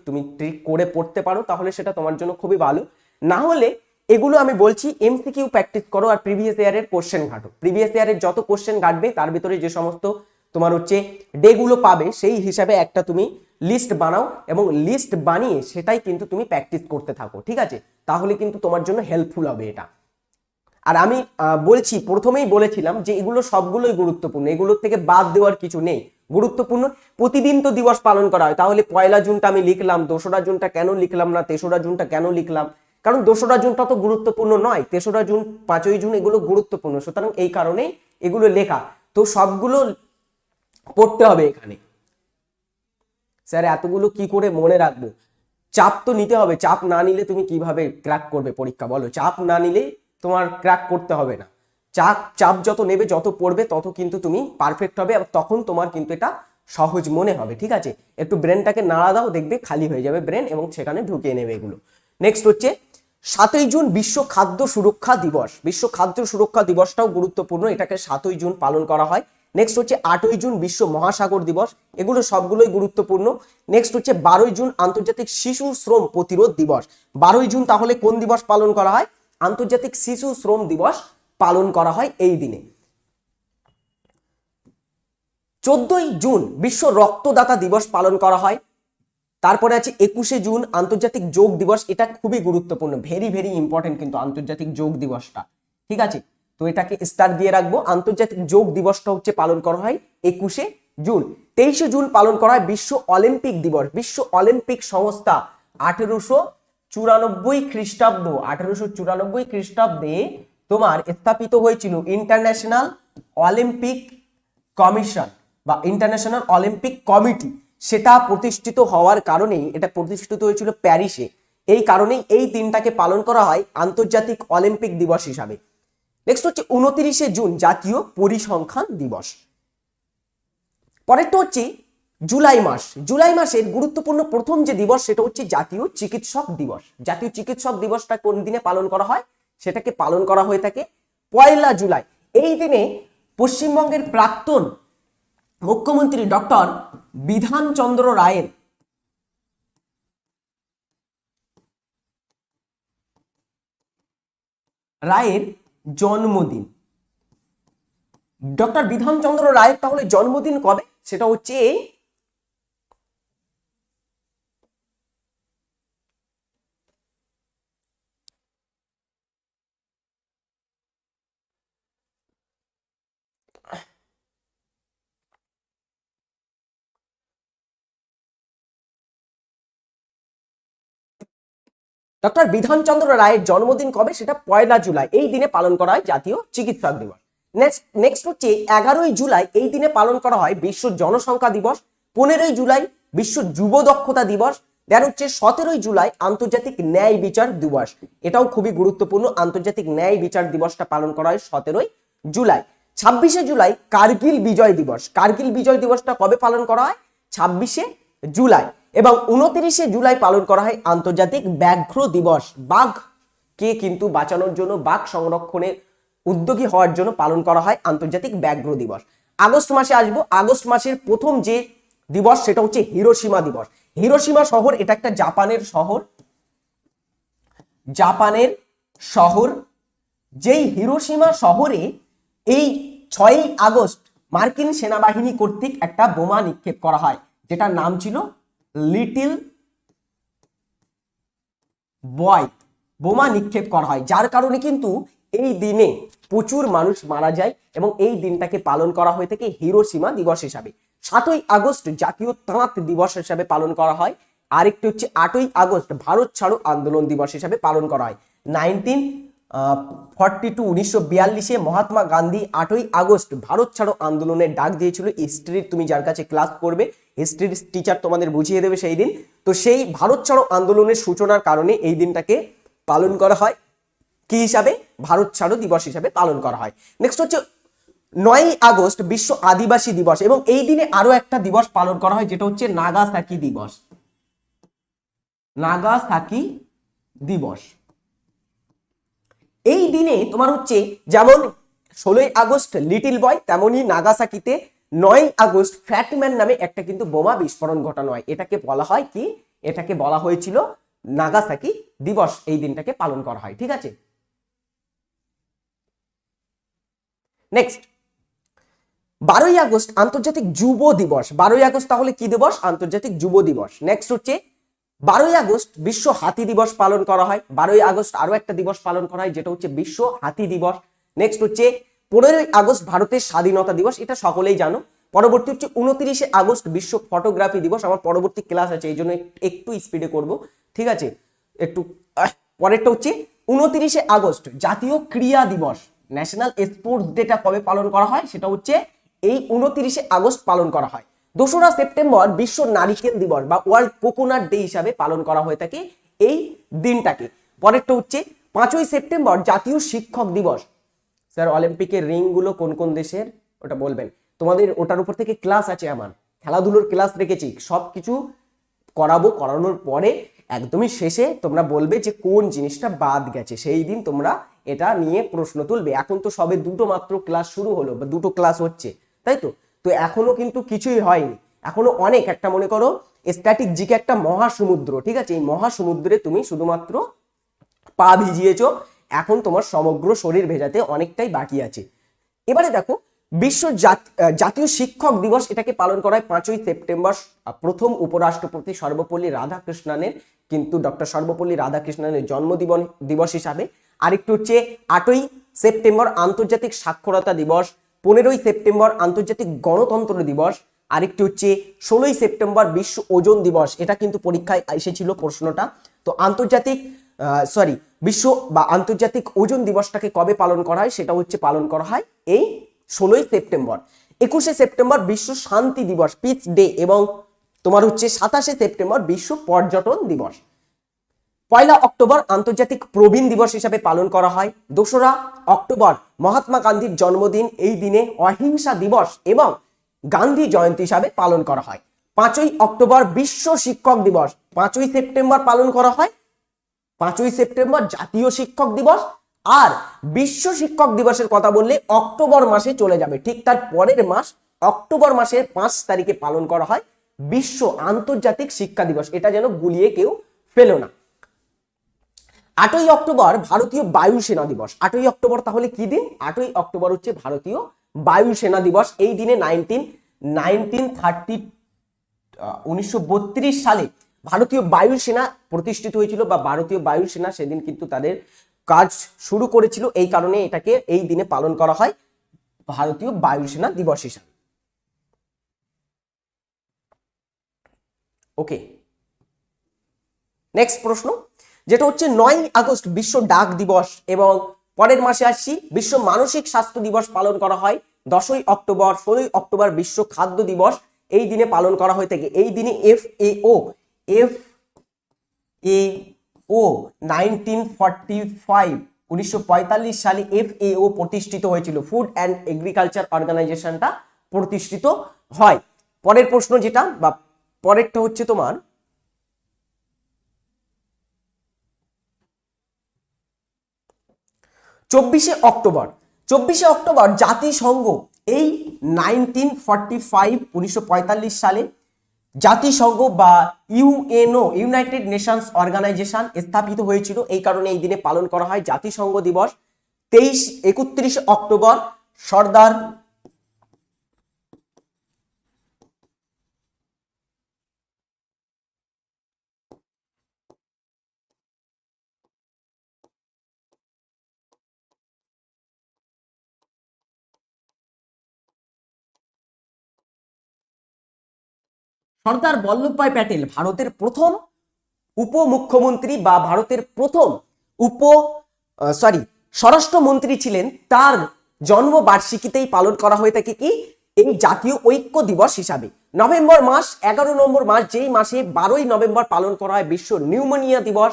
তুমি ট্রিক করে পড়তে পারো তাহলে সেটা তোমার জন্য খুবই ভালো। না হলে এগুলো আমি বলছি এমসিকিউ প্র্যাকটিস করো আর প্রিভিয়াস ইয়ারের কোশ্চেন ঘাটো। প্রিভিয়াস ইয়ারের যত কোশ্চেন ঘাটবে তার ভিতরে যে সমস্ত তোমার হচ্ছে ডে গুলো পাবে সেই হিসাবে একটা তুমি লিস্ট বানাও এবং লিস্ট বানিয়ে সেটাই কিন্তু তুমি প্র্যাকটিস করতে থাকো, ঠিক আছে? তাহলে কিন্তু তোমার জন্য হেল্পফুল হবে এটা। আর আমি বলছি, প্রথমেই বলেছিলাম যে এগুলো সবগুলোই গুরুত্বপূর্ণ, এগুলোর থেকে বাদ দেওয়ার কিছু নেই। গুরুত্বপূর্ণ প্রতিদিন তো দিবস পালন করা হয়, তাহলে 1 জুনটা আমি লিখলাম, 2রা জুনটা কেন লিখলাম না, 3রা জুনটা কেন লিখলাম? কারণ 2রা জুন তত গুরুত্বপূর্ণ নয়, 3রা জুন, 5ই জুন এগুলো গুরুত্বপূর্ণ, সুতরাং এই কারণে এগুলো লেখা। তো সবগুলো পড়তে হবে এখানে। স্যার এতগুলো কি করে মনে রাখবো? চাপ তো নিতে হবে, চাপ না নিলে তুমি কিভাবে ক্র্যাক করবে পরীক্ষা বলো? চাপ না নিলে তোমার ক্র্যাক করতে হবে না। চাপ যত নেবে, যত পড়বে, তত কিন্তু তুমি পারফেক্ট হবে, আর তখন তোমার কিন্তু এটা সহজ মনে হবে। ঠিক আছে, একটু ব্রেনটাকে নাড়া দাও, দেখবে খালি হয়ে যাবে ব্রেন এবং সেখানে ঢুকিয়ে নেবে এগুলো। নেক্সট হচ্ছে 7ই জুন বিশ্ব খাদ্য সুরক্ষা দিবস। বিশ্ব খাদ্য সুরক্ষা দিবসটাও গুরুত্বপূর্ণ, এটাকে 7ই জুন পালন করা হয়। নেক্সট হচ্ছে 8ই জুন বিশ্ব মহাসাগর দিবস, এগুলো সবগুলোই গুরুত্বপূর্ণ। নেক্সট হচ্ছে 12ই জুন আন্তর্জাতিক শিশু শ্রম প্রতিরোধ দিবস। 12ই জুন তাহলে কোন দিবস পালন করা হয়? আন্তর্জাতিক শিশু শ্রম দিবস পালন করা হয় এই দিনে। 14ই জুন বিশ্ব রক্তদাতা দিবস পালন করা হয়। তারপরে আছে 21শে জুন আন্তর্জাতিক যোগ দিবস, এটা খুবই গুরুত্বপূর্ণ, ভেরি ভেরি ইম্পর্টেন্ট কিন্তু আন্তর্জাতিক যোগ দিবসটা। ঠিক আছে, তো এটাকে স্টার দিয়ে রাখবো। আন্তর্জাতিক যোগ দিবসটা হচ্ছে পালন করা হয় 21শে জুন। 23শে জুন পালন করা হয় বিশ্ব অলিম্পিক দিবস। বিশ্ব অলিম্পিক সংস্থা 1894 খ্রিস্টাব্দ, 1894 খ্রিস্টাব্দে তোমার স্থাপিত হয়েছিল ইন্টারন্যাশনাল অলিম্পিক কমিশন বা ইন্টারন্যাশনাল অলিম্পিক কমিটি। সেটা প্রতিষ্ঠিত হওয়ার কারণেই, এটা প্রতিষ্ঠিত হয়েছিল প্যারিসে, এই কারণেই এই দিনটাকে পালন করা হয় আন্তর্জাতিক অলিম্পিক দিবস হিসাবে। নেক্সট হচ্ছে 29শে জুন জাতীয় পরিসংখ্যান দিবস। পরেরটা হচ্ছে জুলাই মাস। জুলাই মাসের গুরুত্বপূর্ণ প্রথম যে দিবস সেটা হচ্ছে জাতীয় চিকিৎসক দিবস। জাতীয় চিকিৎসক দিবসটা কোন দিনে পালন করা হয়? সেটাকে পালন করা হয়ে থাকে 1 জুলাই। এই দিনে পশ্চিমবঙ্গের প্রাক্তন মুখ্যমন্ত্রী ডক্টর বিধানচন্দ্র রায়ের জন্মদিন। ডক্টর বিধানচন্দ্র রায়ের তাহলে জন্মদিন কবে? সেটা হচ্ছে ডক্টর বিধানচন্দ্র রায়ের জন্মদিন কবে? সেটা 1 জুলাই, এই দিনে পালন করা হয় জাতীয় চিকিৎসক দিবস। নেক্সট হচ্ছে 11ই জুলাই, এই দিনে পালন করা হয় বিশ্ব জনসংখ্যা দিবস। 15ই জুলাই বিশ্ব যুব দক্ষতা দিবস। দেন হচ্ছে 17ই জুলাই আন্তর্জাতিক ন্যায় বিচার দিবস, এটাও খুবই গুরুত্বপূর্ণ। আন্তর্জাতিক ন্যায় বিচার দিবসটা পালন করা হয় 17ই জুলাই। 26শে জুলাই কার্গিল বিজয় দিবস। কার্গিল বিজয় দিবসটা কবে পালন করা হয়? 26শে জুলাই। এবং 29শে জুলাই পালন করা হয় আন্তর্জাতিক ব্যাঘ্র দিবস। বাঘকে কিন্তু বাঁচানোর জন্য, বাঘ সংরক্ষণে উদ্যোগী হওয়ার জন্য পালন করা হয় আন্তর্জাতিক ব্যাঘ্র দিবস। আগস্ট মাসে আসবো। আগস্ট মাসের প্রথম যে দিবস সেটা হচ্ছে হিরোশিমা দিবস। হিরোশিমা শহর, এটা একটা জাপানের শহর, জাপানের শহর। যেই হিরোশিমা শহরে এই 6ই আগস্ট মার্কিন সেনাবাহিনী কর্তৃক একটা বোমা নিক্ষেপ করা হয়, যেটার নাম ছিল লিটল বয়। বোমা নিক্ষেপ করা হয়, যার কারণে কিন্তু এই দিনে প্রচুর মানুষ মারা যায় এবং এই দিনটাকে পালন করা হয়ে থাকে হিরোশিমা দিবস হিসাবে। 7ই আগস্ট জাতীয় তাঁত দিবস হিসাবে পালন করা হয়। আরেকটি হচ্ছে 8ই আগস্ট ভারত ছাড়ো আন্দোলন দিবস হিসাবে পালন করা হয়। 1942 মহাত্মা গান্ধী 8ই আগস্ট ভারত ছাড়ো আন্দোলনের ডাক দিয়েছিল। হিস্ট্রির তুমি যার কাছে ক্লাস করবে, হিস্ট্রির টিচার তোমাদের বুঝিয়ে দেবে সেই দিন। তো সেই ভারত ছাড়ো আন্দোলনের সূচনার কারণে এই দিনটাকে পালন করা হয় কি হিসাবে? ভারত ছাড়ো দিবস হিসাবে পালন করা হয়। নেক্সট হচ্ছে 9ই আগস্ট বিশ্ব আদিবাসী দিবস, এবং এই দিনে আরো একটা দিবস পালন করা হয় যেটা হচ্ছে নাগাসাকি দিবস। নাগাসাকি দিবস। এই দিনে তোমার হচ্ছে যেমন 16ই আগস্ট লিটল বয়, তেমনি নাগাসাকিতে 9ই আগস্ট ফ্যাটম্যান নামে একটা কিন্তু বোমা বিস্ফোরণ ঘটানো হয়। এটাকে বলা হয় কি? এটাকে বলা হয়েছিল নাগাসাকি দিবস। এই দিনটাকে পালন করা হয়। ঠিক আছে, নেক্সট 12ই আগস্ট আন্তর্জাতিক যুব দিবস। 12ই আগস্ট তাহলে কি দিবস? আন্তর্জাতিক যুব দিবস। নেক্সট হচ্ছে 12ই আগস্ট বিশ্ব হাতি দিবস পালন করা হয়। 12ই আগস্ট আরো একটা দিবস পালন করা হয় যেটা হচ্ছে বিশ্ব হাতি দিবস। নেক্সট হচ্ছে 15ই আগস্ট ভারতের স্বাধীনতা দিবস, এটা সকলেই জানো। পরবর্তী হচ্ছে 29শে আগস্ট বিশ্ব ফটোগ্রাফি দিবস। আমার পরবর্তী ক্লাস আছে, এই জন্য একটু স্পিডে করব, ঠিক আছে? একটু পরেরটা হচ্ছে 29শে আগস্ট জাতীয় ক্রীড়া দিবস, ন্যাশনাল স্পোর্টস ডেটা কবে পালন করা হয়, সেটা হচ্ছে এই 29শে আগস্ট পালন করা হয়। 2রা সেপ্টেম্বর বিশ্ব নারিকেল দিবস বা ওয়ার্ল্ড কোকোনাট ডে হিসাবে পালন করা হয়ে থাকে এই দিনটাকে। পরেরটা হচ্ছে 5ই সেপ্টেম্বর জাতীয় শিক্ষক দিবস। স্যার অলিম্পিকের রিং গুলো কোন কোন দেশের ওটা বলবেন, তোমাদের ওটার উপর থেকে ক্লাস আছে, আমার খেলাধুলোর ক্লাস রেখেছি, সবকিছু করানোর পরে একদমই শেষে তোমরা বলবে যে কোন জিনিসটা বাদ গেছে, সেই দিন তোমরা এটা নিয়ে প্রশ্ন তুলবে। এখন তো সবে 2টো মাত্র ক্লাস শুরু হলো বা 2টো ক্লাস হচ্ছে, তাই তো তো এখনো কিন্তু কিছুই হয়নি, এখনো অনেক, একটা মনে করো স্ট্যাটিক জিকে একটা মহাসমুদ্র, ঠিক আছে, এই মহাসমুদ্রে তুমি শুধুমাত্র পা ভিজিয়েছো, এখন তোমার সমগ্র শরীর ভেজাতে অনেকটাই বাকি আছে। এবারে দেখো বিশ্ব জাতীয় শিক্ষক দিবস, এটাকে পালন করা হয় 5ই সেপ্টেম্বর প্রথম উপরাষ্ট্রপতি সর্বপল্লী রাধাকৃষ্ণনের, কিন্তু ডক্টর সর্বপল্লী রাধাকৃষ্ণনের জন্মদিবস হিসাবে। আরেকটু হচ্ছে 8ই সেপ্টেম্বর আন্তর্জাতিক সাক্ষরতা দিবস, 15ই সেপ্টেম্বর আন্তর্জাতিক গণতন্ত্র দিবস, আরেকটি হচ্ছে 16ই সেপ্টেম্বর বিশ্ব ওজন দিবস, এটা কিন্তু পরীক্ষায় এসেছিল প্রশ্নটা। তো বিশ্ব বা আন্তর্জাতিক ওজন দিবসটাকে কবে পালন করা হয়, সেটা হচ্ছে পালন করা হয় এই 16ই সেপ্টেম্বর। 21শে সেপ্টেম্বর বিশ্ব শান্তি দিবস পিস ডে, এবং তোমার হচ্ছে 27শে সেপ্টেম্বর বিশ্ব পর্যটন দিবস। 1 অক্টোবর আন্তর্জাতিক প্রবীণ দিবস হিসাবে পালন করা হয়। 2রা অক্টোবর মহাত্মা গান্ধীর জন্মদিন, এই দিনে অহিংসা দিবস এবং গান্ধী জয়ন্তী হিসাবে পালন করা হয়। 5ই অক্টোবর বিশ্ব শিক্ষক দিবস, 5ই সেপ্টেম্বর পালন করা হয়। 5ই সেপ্টেম্বর জাতীয় শিক্ষক দিবস, আর বিশ্ব শিক্ষক দিবসের কথা বললে অক্টোবর মাসে চলে যাবে, ঠিক তার পরের মাস অক্টোবর মাসের 5 তারিখে পালন করা হয় বিশ্ব আন্তর্জাতিক শিক্ষা দিবস, এটা যেন গুলিয়ে কেউ ফেলো না। 8ই অক্টোবর ভারতীয় বায়ুসেনা দিবস। 8ই অক্টোবর তাহলে কি দিন? 8ই অক্টোবর হচ্ছে ভারতীয় বায়ুসেনা দিবস। এই দিনে 1932 সালে ভারতীয় বায়ুসেনা প্রতিষ্ঠিত হয়েছিল, বা ভারতীয় বায়ুসেনা সেদিন কিন্তু তাদের কাজ শুরু করেছিল, এই কারণে এটাকে এই দিনে পালন করা হয় ভারতীয় বায়ুসেনা দিবস হিসাবে। ওকে, নেক্সট প্রশ্ন, যেটা হচ্ছে 9ই আগস্ট বিশ্ব ডাক দিবস, এবং পরের মাসে আসছি বিশ্ব মানসিক স্বাস্থ্য দিবস পালন করা হয় 10ই অক্টোবর। 16ই অক্টোবর বিশ্ব খাদ্য দিবস, এই দিনে পালন করা হয়ে থাকে। এই দিনে FAO 1945 সালে FAO প্রতিষ্ঠিত হয়েছিল, ফুড অ্যান্ড এগ্রিকালচার অর্গানাইজেশনটা প্রতিষ্ঠিত হয়। পরের প্রশ্ন যেটা বা পরেরটা হচ্ছে তোমার 24শে অক্টোবর জাতিসংঘ, এই 1945 সালে জাতিসংঘ বা ইউএনও ইউনাইটেড নেশনস অর্গানাইজেশন স্থাপিত হয়েছিল, এই কারণে এই দিনে পালন করা হয় জাতিসংঘ দিবস। 31 অক্টোবর সর্দার বল্লভভাই প্যাটেল ভারতের প্রথম উপমুখ্যমন্ত্রী বা ভারতের প্রথম স্বরাষ্ট্রমন্ত্রী ছিলেন, তার জন্মবার্ষিকীতেই পালন করা হয়ে থাকে কি এই জাতীয় ঐক্য দিবস হিসাবে। নভেম্বর মাস 11 নম্বর মাস, যেই মাসে 12ই নভেম্বর পালন করা হয় বিশ্ব নিউমোনিয়া দিবস।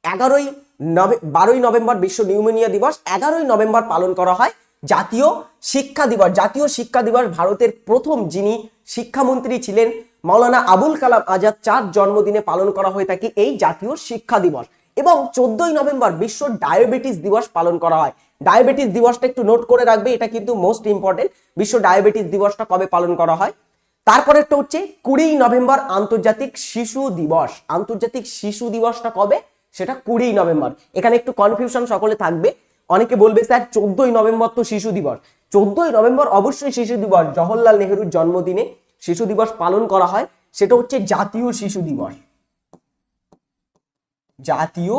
12ই নভেম্বর বিশ্ব নিউমোনিয়া দিবস, 11ই নভেম্বর পালন করা হয় জাতীয় শিক্ষা দিবস। জাতীয় শিক্ষা দিবস ভারতের প্রথম যিনি শিক্ষামন্ত্রী ছিলেন মাওলানা আবুল কালাম আজাদ, 4 জন্মদিনে পালন করা হয়ে থাকে এই জাতীয় শিক্ষা দিবস। এবং 14ই নভেম্বর বিশ্ব ডায়াবেটিস দিবস পালন করা হয়। ডায়াবেটিস দিবসটা একটু নোট করে রাখবে, এটা কিন্তু মোস্ট ইম্পর্টেন্ট, বিশ্ব ডায়াবেটিস দিবসটা কবে পালন করা হয়। তারপরেরটা হচ্ছে 20ই নভেম্বর আন্তর্জাতিক শিশু দিবস। আন্তর্জাতিক শিশু দিবসটা কবে? সেটা 20ই নভেম্বর। এখানে একটু কনফিউশন সকলে থাকবে, অনেকে বলবে স্যার 14ই নভেম্বর তো শিশু দিবস। 14ই নভেম্বর অবশ্যই শিশু দিবস, জওহরলাল নেহরুর জন্মদিনে শিশু দিবস পালন করা হয়, সেটা হচ্ছে জাতীয় শিশু দিবস। জাতীয়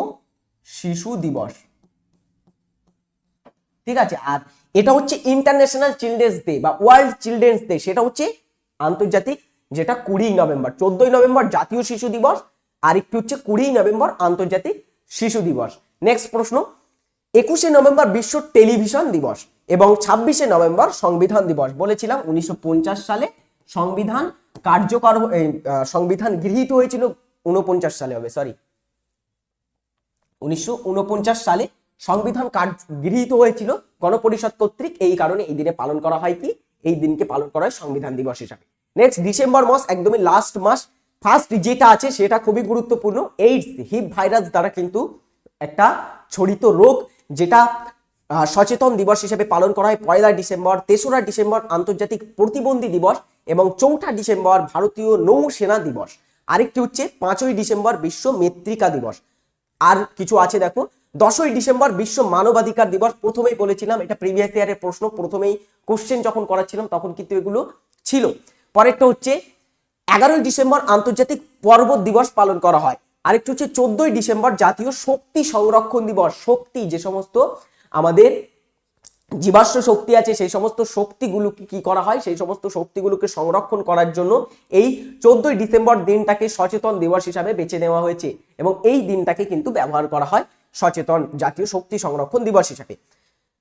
শিশু দিবস, ঠিক আছে। আর এটা হচ্ছে ইন্টারন্যাশনাল চিলড্রেন্স ডে বা ওয়ার্ল্ড চিলড্রেন্স ডে, সেটা হচ্ছে আন্তর্জাতিক, যেটা 20ই নভেম্বর। 14ই নভেম্বর জাতীয় শিশু দিবস, আর একটু হচ্ছে 20ই নভেম্বর আন্তর্জাতিক শিশু দিবস। নেক্সট প্রশ্ন, 21শে নভেম্বর বিশ্ব টেলিভিশন দিবস এবং 26শে নভেম্বর সংবিধান দিবস। বলেছিলাম 1950 সালে সংবিধান কার্যকর, সংবিধান গৃহীত হয়েছিল 49 সালে হবে, সরি 1949 সালে সংবিধান গৃহীত হয়েছিল গণপরিষদ কর্তৃক। এই কারণে এই দিনে পালন করা হয় কি, এই দিনকে পালন করা হয় সংবিধান দিবস হিসাবে। নেক্সট, ডিসেম্বর মাস একদমই লাস্ট মাস। ফার্স্ট যেটা আছে সেটা খুবই গুরুত্বপূর্ণ, এইডস হিপ ভাইরাস দ্বারা কিন্তু একটা ছড়িত রোগ, যেটা সচেতন দিবস হিসেবে পালন করা হয় 1 ডিসেম্বর। 3রা ডিসেম্বর আন্তর্জাতিক প্রতিবন্ধী দিবস এবং 4ঠা ডিসেম্বর ভারতীয় নৌসেনা দিবস। আরেকটি হচ্ছে 5ই ডিসেম্বর বিশ্ব মৃত্তিকা দিবস। আর কিছু আছে দেখো, 10ই ডিসেম্বর বিশ্ব মানবাধিকার দিবস। প্রথমেই বলেছিলাম এটা প্রিভিয়াস ইয়ারের প্রশ্ন, প্রথমেই কোশ্চেন যখন করাচ্ছিলাম তখন কিন্তু এগুলো ছিল। পরেরটা হচ্ছে 11ই ডিসেম্বর আন্তর্জাতিক পর্বত দিবস পালন করা হয়। আরেকটি হচ্ছে 14ই ডিসেম্বর জাতীয় শক্তি সংরক্ষণ দিবস। শক্তি, যে সমস্ত আমাদের জীবাশ্ম শক্তি আছে সেই সমস্ত শক্তিগুলোকে কি করা হয়, সেই সমস্ত শক্তিগুলোকে সংরক্ষণ করার জন্য এই 14ই ডিসেম্বর দিনটাকে সচেতন দিবস হিসাবে বেছে নেওয়া হয়েছে এবং এই দিনটাকে কিন্তু ব্যবহার করা হয় সচেতন জাতীয় শক্তি সংরক্ষণ দিবস হিসাবে।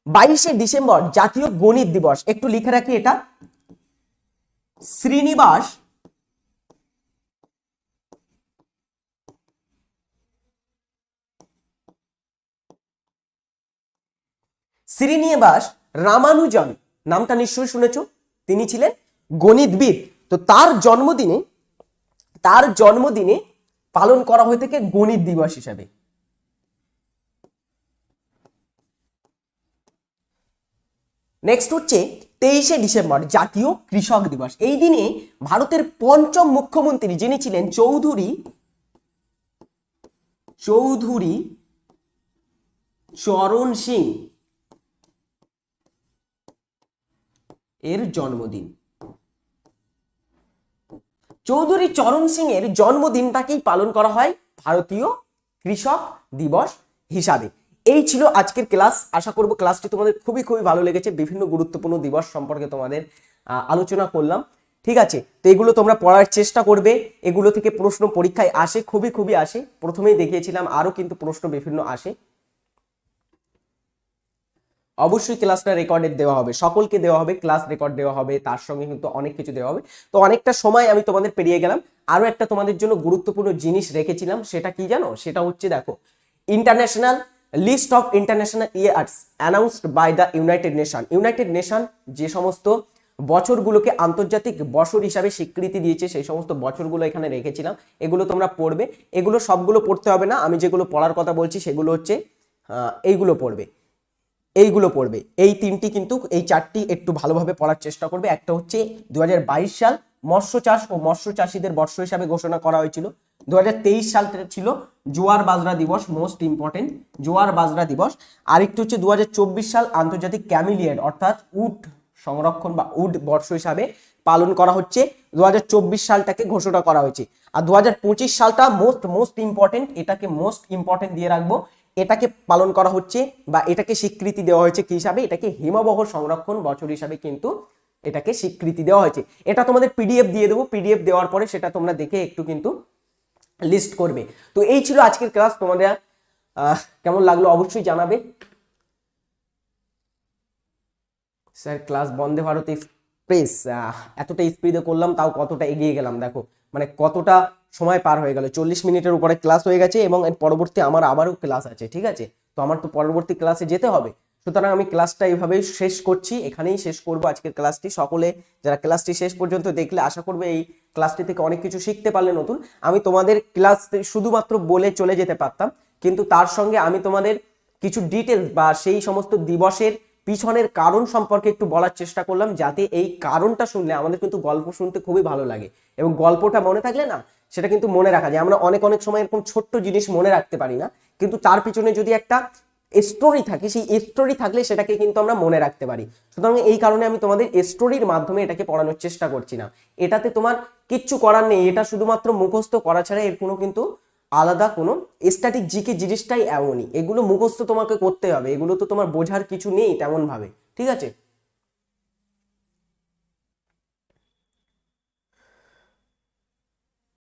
22শে ডিসেম্বর জাতীয় গণিত দিবস। একটু লিখে রাখি, এটা শ্রীনিবাস রামানুজন, নামটা নিশ্চয়ই শুনেছ, তিনি ছিলেন গণিতবিদ। তো তার জন্মদিনে পালন করা হয়ে থাকে গণিত দিবস হিসাবে। নেক্সট হচ্ছে 23শে ডিসেম্বর জাতীয় কৃষক দিবস। এই দিনে ভারতের পঞ্চম মুখ্যমন্ত্রী যিনি ছিলেন চৌধুরী চরণ সিং এর জন্মদিন। চৌধুরী চরণ সিং এর জন্মদিনটাকেই পালন করা হয় ভারতীয় কৃষক দিবস হিসাবে। এই ছিল আজকের ক্লাস। আশা করব ক্লাসটি তোমাদের খুবই ভালো লেগেছে। বিভিন্ন গুরুত্বপূর্ণ দিবস সম্পর্কে তোমাদের আলোচনা করলাম, ঠিক আছে? তো এগুলো তোমরা পড়ার চেষ্টা করবে, এগুলো থেকে প্রশ্ন পরীক্ষায় আসে, খুবই আসে। প্রথমেই দেখিয়েছিলাম, আরো কিন্তু প্রশ্ন বিভিন্ন আসে। অবশ্যই ক্লাসটা রেকর্ডেড দেওয়া হবে, সকলকে দেওয়া হবে, ক্লাস রেকর্ড দেওয়া হবে, তার সঙ্গে কিন্তু অনেক কিছু দেওয়া হবে। তো অনেকটা সময় আমি তোমাদের পেরিয়ে গেলাম। আরো একটা তোমাদের জন্য গুরুত্বপূর্ণ জিনিস রেখেছিলাম, সেটা কি জানো? সেটা হচ্ছে দেখো, international list of international years announced by the United Nation যে সমস্ত বছরগুলোকে আন্তর্জাতিক বছর হিসাবে স্বীকৃতি দিয়েছে সেই সমস্ত বছরগুলো এখানে রেখেছিলাম। এগুলো তোমরা পড়বে। এগুলো সবগুলো পড়তে হবে না, আমি যেগুলো পড়ার কথা বলছি সেগুলো হচ্ছে এইগুলো পড়বে। এই তিনটি কিন্তু, এই চারটি একটু ভালোভাবে পড়ার চেষ্টা করবে। একটা হচ্ছে 2022 সাল মৎস্য চাষ ও মৎস্য চাষীদের বর্ষ হিসাবে ঘোষণা করা হয়েছিল। 2023 সাল ছিল জোয়ার বাজরা দিবস, মোস্ট ইম্পর্টেন্ট জোয়ার বাজরা দিবস। আরেকটি হচ্ছে 2024 সাল আন্তর্জাতিক ক্যামিলিয়েড অর্থাৎ উট সংরক্ষণ বা উট বর্ষ হিসাবে পালন করা হচ্ছে। 2024 সালটাকে ঘোষণা করা হয়েছে। আর 2025 সালটা মোস্ট ইম্পর্টেন্ট, এটাকে মোস্ট ইম্পর্টেন্ট দিয়ে রাখবো। এটাকে পালন করা হচ্ছে বা এটাকে স্বীকৃতি দেওয়া হয়েছে কি হিসাবে? এটাকে হিমবহ সংরক্ষণ বছর হিসাবে কিন্তু এটাকে স্বীকৃতি দেওয়া হয়েছে। এটা তোমাদের পিডিএফ দিয়ে দেবো, পিডিএফ দেওয়ার পরে সেটা তোমরা দেখে একটু কিন্তু লিস্ট করবে। তো এই ছিল আজকের ক্লাস। তোমাদের কেমন লাগলো অবশ্যই জানাবে। Sir class Vande Bharat express এতটা স্পিডে করলাম, তাও কতটা এগিয়ে গেলাম দেখো, মানে কতটা সময় পার হয়ে গেল। 40 মিনিটের উপরে ক্লাস হয়ে গেছে এবং এর পরবর্তী আমার আবারও ক্লাস আছে, ঠিক আছে? তো আমার তো পরবর্তী ক্লাসে যেতে হবে, সুতরাং আমি ক্লাসটা এইভাবেই শেষ করছি, এখানেই শেষ করব আজকের ক্লাসটি। সকলে যারা ক্লাসটি শেষ পর্যন্ত দেখলে আশা করবে এই ক্লাসটি থেকে অনেক কিছু শিখতে পারলে নতুন। আমি তোমাদের ক্লাস শুধুমাত্র বলে চলে যেতে পারতাম, কিন্তু তার সঙ্গে আমি তোমাদের কিছু ডিটেলস বা সেই সমস্ত দিবসের পিছনের কারণ সম্পর্কে একটু বলার চেষ্টা করলাম, যাতে এই কারণটা শুনলে আমাদের কিন্তু গল্প শুনতে খুবই ভালো লাগে এবং গল্পটা মনে থাকলে না সেটা কিন্তু মনে রাখা যায়। আমরা অনেক সময় এরকম ছোট্ট জিনিস মনে রাখতে পারি না, কিন্তু তার পিছনে যদি একটা স্টোরি থাকে, সেই স্টোরি থাকলে সেটাকে কিন্তু আমরা মনে রাখতে পারি। সুতরাং এই কারণে আমি তোমাদের স্টোরির মাধ্যমে এটাকে পড়ানোর চেষ্টা করছি না। এটাতে তোমার কিচ্ছু করার নেই, এটা শুধুমাত্র মুখস্থ করা ছাড়া এর কোনো কিন্তু আলাদা কোনো স্ট্যাটিক জিকে জিনিসটাই এমনই, এগুলো মুখস্থ তোমাকে করতে হবে, এগুলো তো তোমার বোঝার কিছু নেই তেমন ভাবে, ঠিক আছে?